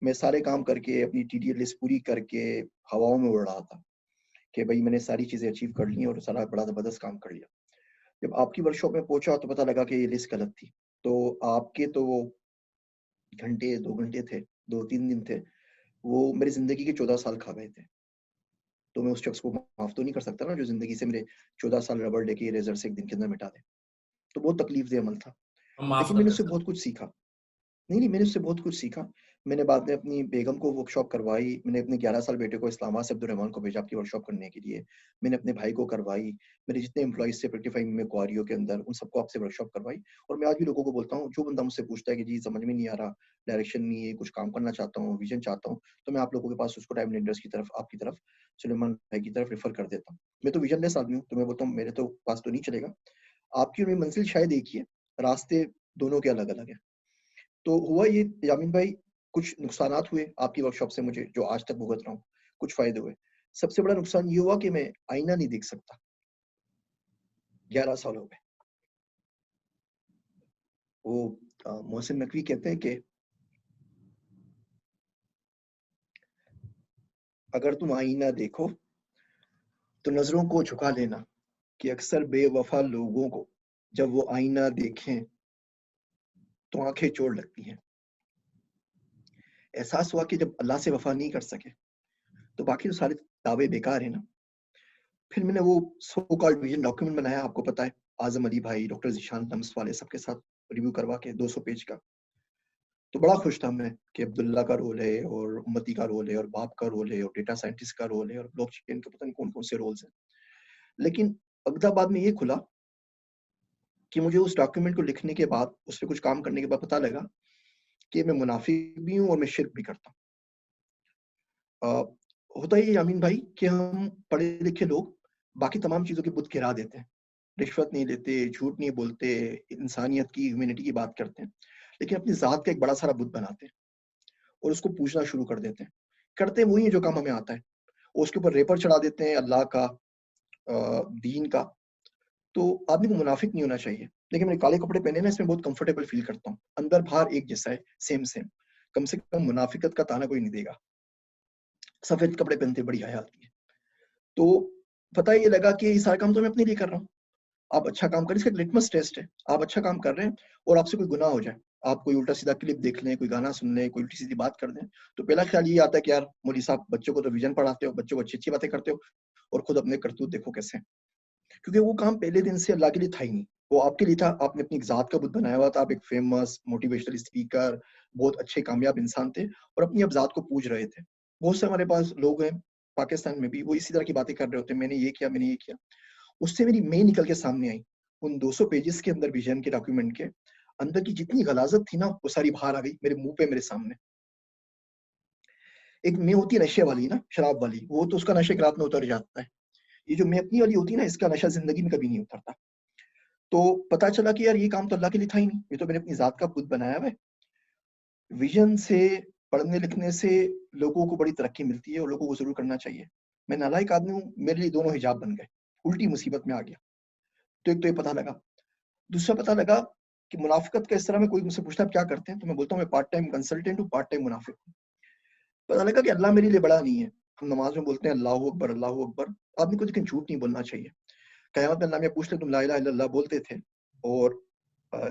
میں سارے کام کر کے اپنی ٹی ڈی ایل لسٹ پوری کر کے ہواؤں میں اڑ رہا تھا کہ بھائی میں نے ساری چیزیں اچیو کر لی اور سارا بڑا زبردست کام کر لیا۔ جب آپ کی ورک شاپ میں پہنچا تو پتہ لگا کہ یہ لسٹ غلط تھی، تو آپ کے تو وہ گھنٹے 2 گھنٹے تھے، 2-3 دن تھے، وہ میری زندگی کے 14 سال کھا گئے تھے۔ تو میں اس شخص کو معاف تو نہیں کر سکتا نا جو زندگی سے میرے 14 سال ربڑ لے کے ریزر سے ایک دن کے اندر مٹا دے۔ تو بہت تکلیف دہ عمل تھا، ہم معاف لیکن کر میں نے دیں اس سے سر۔ بہت کچھ سیکھا۔ نہیں، میں نے اس سے بہت کچھ سیکھا۔ میں نے بعد میں اپنی بیگم کو ورک شاپ کروائی، میں نے اپنے 11 سال بیٹے کو اسلام آباد سے عبدالرحمان کو بھیجا آپ کی ورک شاپ کرنے کے لیے، میں نے اپنے بھائی کو کروائی، میرے جتنے امپلائیز تھے 55 میں کوآریو کے اندر ان سب کو آپ سے ورک شاپ کروائی۔ اور میں آج بھی لوگوں کو بولتا ہوں، جو بندہ مجھ سے پوچھتا ہے کہ جی سمجھ میں نہیں آ رہا، ڈائریکشن نہیں ہے، کچھ کام کرنا چاہتا ہوں، ویژن چاہتا ہوں، تو میں آپ لوگوں کے پاس اس کو ٹائم لینڈرز کی طرف، آپ کی طرف، سلیمان بھائی کی طرف ریفر کر دیتا ہوں۔ میں تو ویژن لیس آدمی ہوں، تو میں بولتا ہوں میرے تو پاس تو نہیں چلے گا، آپ کی اور میری منزل شاید ایک ہی ہے، راستے دونوں کے الگ الگ ہیں۔ تو ہوا یہ یامین بھائی، کچھ نقصانات ہوئے آپ کی ورک شاپ سے مجھے جو آج تک بھگت رہا ہوں، کچھ فائدے ہوئے۔ سب سے بڑا نقصان یہ ہوا کہ میں آئینہ نہیں دیکھ سکتا، 11 سال ہو گئے۔ وہ محسن نقوی کہتے ہیں کہ اگر تم آئینہ دیکھو تو نظروں کو جھکا لینا، کہ اکثر بے وفا لوگوں کو جب وہ آئینہ دیکھیں تو آنکھیں چوڑ لگتی ہیں۔ احساس ہوا کہ جب اللہ سے وفا نہیں کر سکے تو باقی تو سارے دعوے بیکار ہیں نا۔ پھر میں نے وہ سو کالڈ ویژن ڈاکیومنٹ بنایا، آپ کو پتا ہے، اعظم علی بھائی، ڈاکٹر ذیشان لمس والے سب کے ساتھ ریویو کروا کے 200 پیج کا۔ تو بڑا خوش تھا میں کہ عبداللہ کا رول ہے، اور امتی کا رول ہے، اور باپ کا رول ہے، اور ڈیٹا سائنٹسٹ کا رول ہے، اور بلاک چین کے پتہ نہیں کون کون سے رولز ہیں۔ لیکن اقداباد میں یہ کھلا کہ مجھے اس ڈاکیومنٹ کو لکھنے کے بعد، اس پہ کچھ کام کرنے کے بعد پتہ لگا کہ میں منافق بھی ہوں اور میں شرک بھی کرتا ہوں۔ ہوتا یہ یامین بھائی کہ ہم پڑھے لکھے لوگ باقی تمام چیزوں کے بت گرا دیتے ہیں، رشوت نہیں لیتے، جھوٹ نہیں بولتے، انسانیت کی، ہیومینٹی کی بات کرتے ہیں، لیکن اپنی ذات کا ایک بڑا سارا بت بناتے ہیں اور اس کو پوچھنا شروع کر دیتے ہیں۔ کرتے وہی ہیں جو کام ہمیں آتا ہے، اور اس کے اوپر ریپر چڑھا دیتے ہیں اللہ کا، دین کا۔ تو آدمی کو منافق نہیں ہونا چاہیے، لیکن میں کالے کپڑے پہنے نا، اس میں بہت کمفرٹیبل فیل کرتا ہوں، اندر باہر ایک جیسا ہے، سیم سیم، کم سے کم منافقت کا تانا کوئی نہیں دے گا۔ سفید کپڑے پہنتے بڑی حیا آتی ہے۔ تو پتہ یہ لگا کہ یہ سارا کام تو میں اپنے لیے کر رہا ہوں۔ آپ اچھا کام کریں، اس کا ایک لٹمس ٹیسٹ ہے، آپ اچھا کام کر رہے ہیں اور آپ سے کوئی گناہ ہو جائے، آپ کوئی الٹا سیدھا کلپ دیکھ لیں، کوئی گانا سن لیں، کوئی الٹی سیدھی بات کر دیں، تو پہلا خیال یہ آتا ہے کہ یار مولوی صاحب بچوں کو تو ویژن پڑھاتے ہو، بچوں کو اچھی اچھی باتیں کرتے ہو، اور خود اپنے کرتوت دیکھو کیسے ہیں۔ کیونکہ وہ کام پہلے دن سے اللہ کے لیے تھا ہی نہیں، وہ آپ کے لیے تھا. آپ نے اپنی ذات کا بت بنایا ہوا تھا. آپ ایک فیمس موٹیویشنل اسپیکر، بہت اچھے کامیاب انسان تھے اور اپنی اب ذات کو پوج رہے تھے. بہت سے ہمارے پاس لوگ ہیں پاکستان میں بھی، وہ اسی طرح کی باتیں کر رہے ہوتے ہیں، میں نے یہ کیا، میں نے یہ کیا. اس سے میری میں نکل کے سامنے آئی. ان 200 پیجز کے اندر ویژن کے ڈاکیومنٹ کے اندر کی جتنی غلاظت تھی نا، وہ ساری باہر آ گئی میرے منہ پہ، میرے سامنے. ایک میں ہوتی ہے نشے والی نا، شراب والی، وہ تو اس کا نشہ ایک رات میں اتر جاتا ہے. یہ جو میں اپنی والی ہوتی ہے نا، اس کا نشہ زندگی میں کبھی نہیں اترتا. تو پتا چلا کہ یار یہ کام تو اللہ کے لیے تھا ہی نہیں، یہ تو میں نے اپنی ذات کا بت بنایا ہوا ہے. ویژن سے، پڑھنے لکھنے سے لوگوں کو بڑی ترقی ملتی ہے اور لوگوں کو ضرور کرنا چاہیے. میں نالائق آدمی ہوں، میرے لیے دونوں حجاب بن گئے، الٹی مصیبت میں آ گیا. تو ایک تو یہ پتا لگا. دوسرا پتا لگا کہ منافقت کا اس طرح میں کوئی مجھ سے پوچھتا ہے کیا کرتے ہیں تو میں بولتا ہوں میں پارٹ ٹائم کنسلٹنٹ ہوں، پارٹ ٹائم منافق ہوں. پتا لگا کہ اللہ میرے لیے بڑا نہیں ہے. ہم نماز میں بولتے ہیں اللہ اکبر اللہ اکبر، آدمی کو لیکن جھوٹ نہیں بولنا چاہیے. قیامت میں اللہ میں پوچھ لے تم لا الہ الا اللہ بولتے تھے اور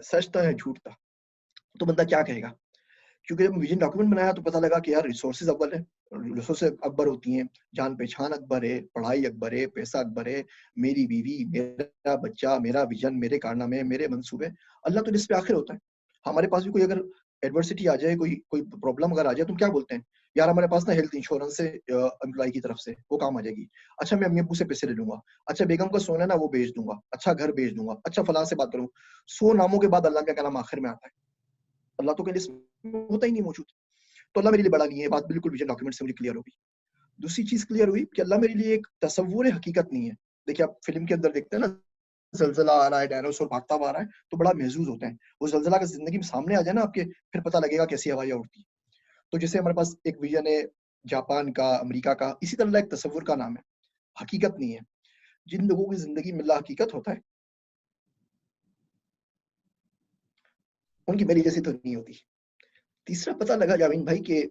سچ تھا یا جھوٹ تھا، تو بندہ کیا کہے گا. کیونکہ جب ویژن ڈاکومنٹ بنایا تو پتا لگا کہ یار ریسورسز اول ہے، ریسورسز اکبر ہوتی ہیں، جان پہچان اکبر ہے، پڑھائی اکبر ہے، پیسہ اکبر ہے، میری بیوی، میرا بچہ، میرا ویژن، میرے کارنامے، میرے منصوبے. اللہ تو جس پہ آخر ہوتا ہے. ہمارے پاس بھی کوئی اگر ایڈورسٹی آ جائے، کوئی پرابلم اگر آ جائے، تم کیا بولتے ہیں یار ہمارے پاس نا ہیلتھ انشورنس ہے امپلائی کی طرف سے، وہ کام آ جائے گی. اچھا میں امی ابو سے پیسے لے لوں گا، اچھا بیگم کا سونا نا وہ بیچ دوں گا، اچھا گھر بیچ دوں گا، اچھا فلاں سے بات کروں. 100 ناموں کے بعد اللہ کا نام آخر میں آتا ہے. اللہ تو کہ ہوتا ہی نہیں موجود. تو اللہ میرے لیے بڑا نہیں ہے. بات بالکل ویژن ڈاکیومنٹ سے مجھے کلیئر ہوگی. دوسری چیز کلیئر ہوئی کہ اللہ میرے لیے ایک تصور حقیقت نہیں ہے. دیکھیے آپ فلم کے اندر دیکھتے ہیں نا، زلزلہ آ رہا ہے، ڈائنوسور بھاگتا ہوا آ رہا ہے تو بڑا محظوظ ہوتے ہیں. وہ زلزلہ کا زندگی میں سامنے آ جائے نا آپ کے، پھر پتہ لگے گا کیسی ہوائیاں اڑتی. تو جیسے ہمارے پاس ایک ویژن ہے جاپان کا، امریکہ کا، اسی طرح ایک تصور کا نام ہے. حقیقت نہیں ہے. جن لوگوں کی زندگی میں اللہ حقیقت ہوتا ہے ان کی میری جیسی تو نہیں ہوتی. تیسرا پتہ لگا جاوین بھائی کہ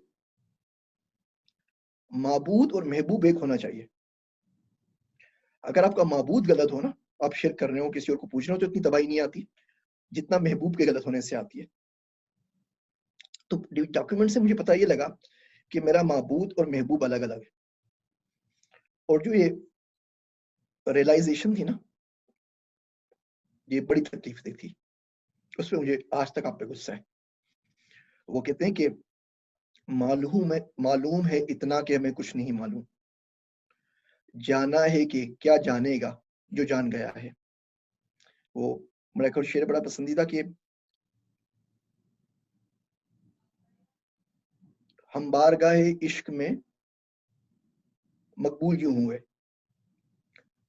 معبود اور محبوب ایک ہونا چاہیے. اگر آپ کا معبود غلط ہو نا، آپ شرک کر رہے ہو، کسی اور کو پوچھ رہے ہو، تو اتنی تباہی نہیں آتی جتنا محبوب کے غلط ہونے سے آتی ہے. تو ڈاکیومنٹ سے مجھے پتہ یہ لگا کہ میرا معبود اور محبوب الگ الگ ہے. اور جو یہ ریئلائزیشن تھی نا، یہ بڑی تکلیف دہ تھی. اس پہ مجھے آج تک آپ پہ غصہ ہے. وہ کہتے ہیں کہ معلوم ہے اتنا کہ ہمیں کچھ نہیں معلوم، جانا ہے کہ کیا جانے گا جو جان گیا ہے. وہ میرا ایک شعر بڑا پسندیدہ کہ ہم بارگاہ عشق میں مقبول یوں ہوئے،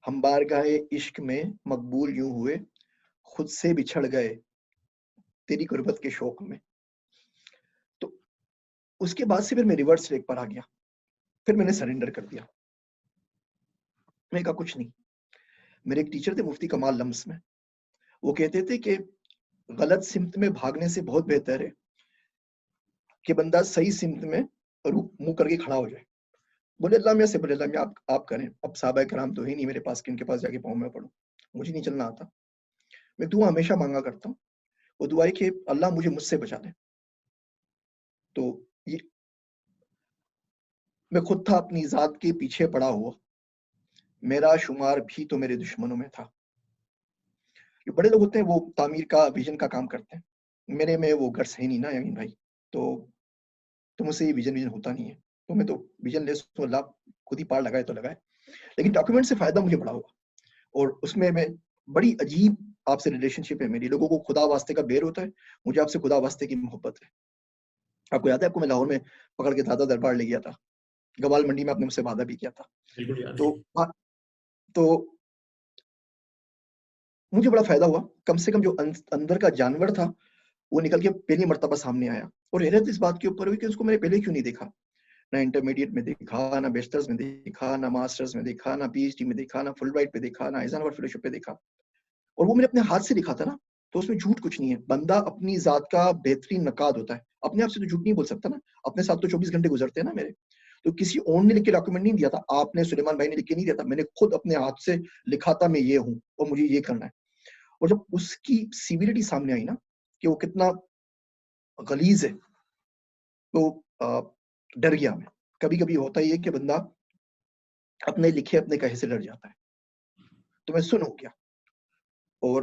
ہم بارگاہ عشق میں مقبول یوں ہوئے، خود سے بچھڑ گئے تیری قربت کے شوق میں. تو اس کے بعد سے پھر میں ریورس ٹریک پر آ گیا. پھر میں نے سرنڈر کر دیا. میں کہا کچھ نہیں. میرے ایک ٹیچر تھے مفتی کمال لمس میں، وہ کہتے تھے کہ غلط سمت میں بھاگنے سے بہت بہتر ہے کہ بندہ صحیح سمت میں منہ کر کے کھڑا ہو جائے. بولے اللہ میاں سے، بولے اللہ میاں آپ کریں. اب صحابہ کرام تو ہی نہیں میرے پاس کہ ان کے پاس جا کے پاؤں میں پڑھوں، مجھے نہیں چلنا آتا. میں دعا ہمیشہ مانگا کرتا ہوں. وہ دعا ہے کہ اللہ مجھ سے بچا لے. تو یہ میں خود تھا اپنی ذات کے پیچھے پڑا ہوا، میرا شمار بھی تو میرے دشمنوں میں تھا. جو بڑے لوگ ہوتے ہیں وہ تعمیر کا، ویژن کا کام کرتے ہیں. میرے میں وہ گٹس ہے نہیں نا یمین بھائی. تو مجھ سے یہ ویژن ہوتا نہیں ہے. تو میں تو ویژن لیس ہوں، اللہ خود ہی پار لگائے تو لگائے. لیکن ڈاکیومنٹ سے فائدہ مجھے بڑا ہوا. اور اس میں بڑی عجیب آپ سے ریلیشن شپ ہے میری. لوگوں کو خدا واسطے کا بیر ہوتا ہے، مجھے آپ سے خدا واسطے کی محبت ہے. آپ کو یاد ہے آپ کو میں لاہور میں پکڑ کے دادا دربار لے گیا تھا، گوال منڈی میں آپ نے مجھ سے وعدہ بھی کیا تھا. تو مجھے بڑا فائدہ ہوا. کم سے کم جو اندر کا جانور تھا وہ نکل کے پہلی مرتبہ سامنے آیا. اور حیرت اس بات کے اوپر ہوئی کہ اس کو میں نے پہلے کیوں نہیں دیکھا. نہ انٹرمیڈیٹ میں دیکھا، نہ بیچلرز میں دیکھا، نہ ماسٹرز میں دیکھا، نہ پی ایچ ڈی میں دیکھا، نہ فل رائٹ پہ دیکھا، نہ ایزن فیلوشپ پہ دیکھا. اور وہ میں نے اپنے ہاتھ سے لکھا تھا نا، تو اس میں جھوٹ کچھ نہیں ہے. بندہ اپنی ذات کا بہترین نقاد ہوتا ہے. اپنے آپ سے تو جھوٹ نہیں بول سکتا نا. اپنے ساتھ تو 24 گھنٹے گزرتے ہیں نا میرے. تو کسی اور نے لکھ کے ڈاکیومنٹ نہیں دیا تھا. آپ نے سلیمان بھائی نے لکھ کے نہیں دیا تھا. میں نے خود اپنے ہاتھ سے لکھا تھا میں یہ ہوں اور مجھے یہ کرنا ہے. اور جب اس کی سیویریٹی سامنے آئی نا کہ وہ کتنا غلیظ ہے، تو ڈر گیا میں. کبھی کبھی ہوتا ہی ہے کہ بندہ اپنے لکھے اپنے کہے سے ڈر جاتا ہے. تو میں سن ہو گیا. اور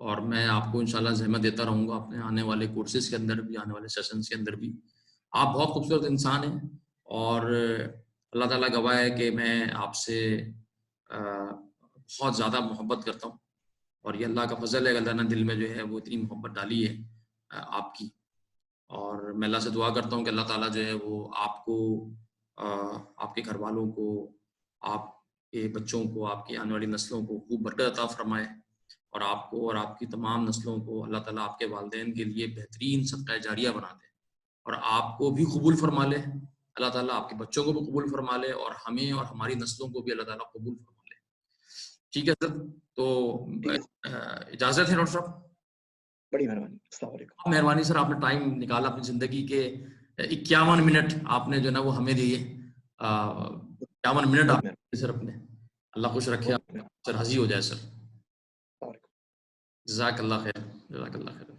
اور میں آپ کو انشاءاللہ زحمت دیتا رہوں گا اپنے آنے والے کورسز کے اندر بھی، آنے والے سیشنز کے اندر بھی. آپ بہت خوبصورت انسان ہیں اور اللہ تعالیٰ گواہ ہے کہ میں آپ سے بہت زیادہ محبت کرتا ہوں، اور یہ اللہ کا فضل ہے کہ اللہ نے دل میں جو ہے وہ اتنی محبت ڈالی ہے آپ کی. اور میں اللہ سے دعا کرتا ہوں کہ اللہ تعالیٰ جو ہے وہ آپ کو، آپ کے گھر والوں کو، آپ کے بچوں کو، آپ کی آنے والی نسلوں کو خوب برکت عطا فرمائے، اور آپ کو اور آپ کی تمام نسلوں کو اللہ تعالیٰ آپ کے والدین کے لیے بہترین صدقہ جاریہ بنا دے، اور آپ کو بھی قبول فرما لے اللہ تعالیٰ، آپ کے بچوں کو بھی قبول فرما لے، اور ہمیں اور ہماری نسلوں کو بھی اللہ تعالیٰ قبول فرما لے. ٹھیک ہے سر، تو اجازت ہے ڈاکٹر صاحب؟ بڑی مہربانی. السلام علیکم. مہربانی سر، آپ نے ٹائم نکالا اپنی زندگی کے 51 منٹ آپ نے جو نا وہ ہمیں دیے. 51 منٹ آپ نے سر اپنے. اللہ خوش رکھے، سر حاضی ہو جائے سر. جزاک اللہ خیر، جزاک اللہ خیر.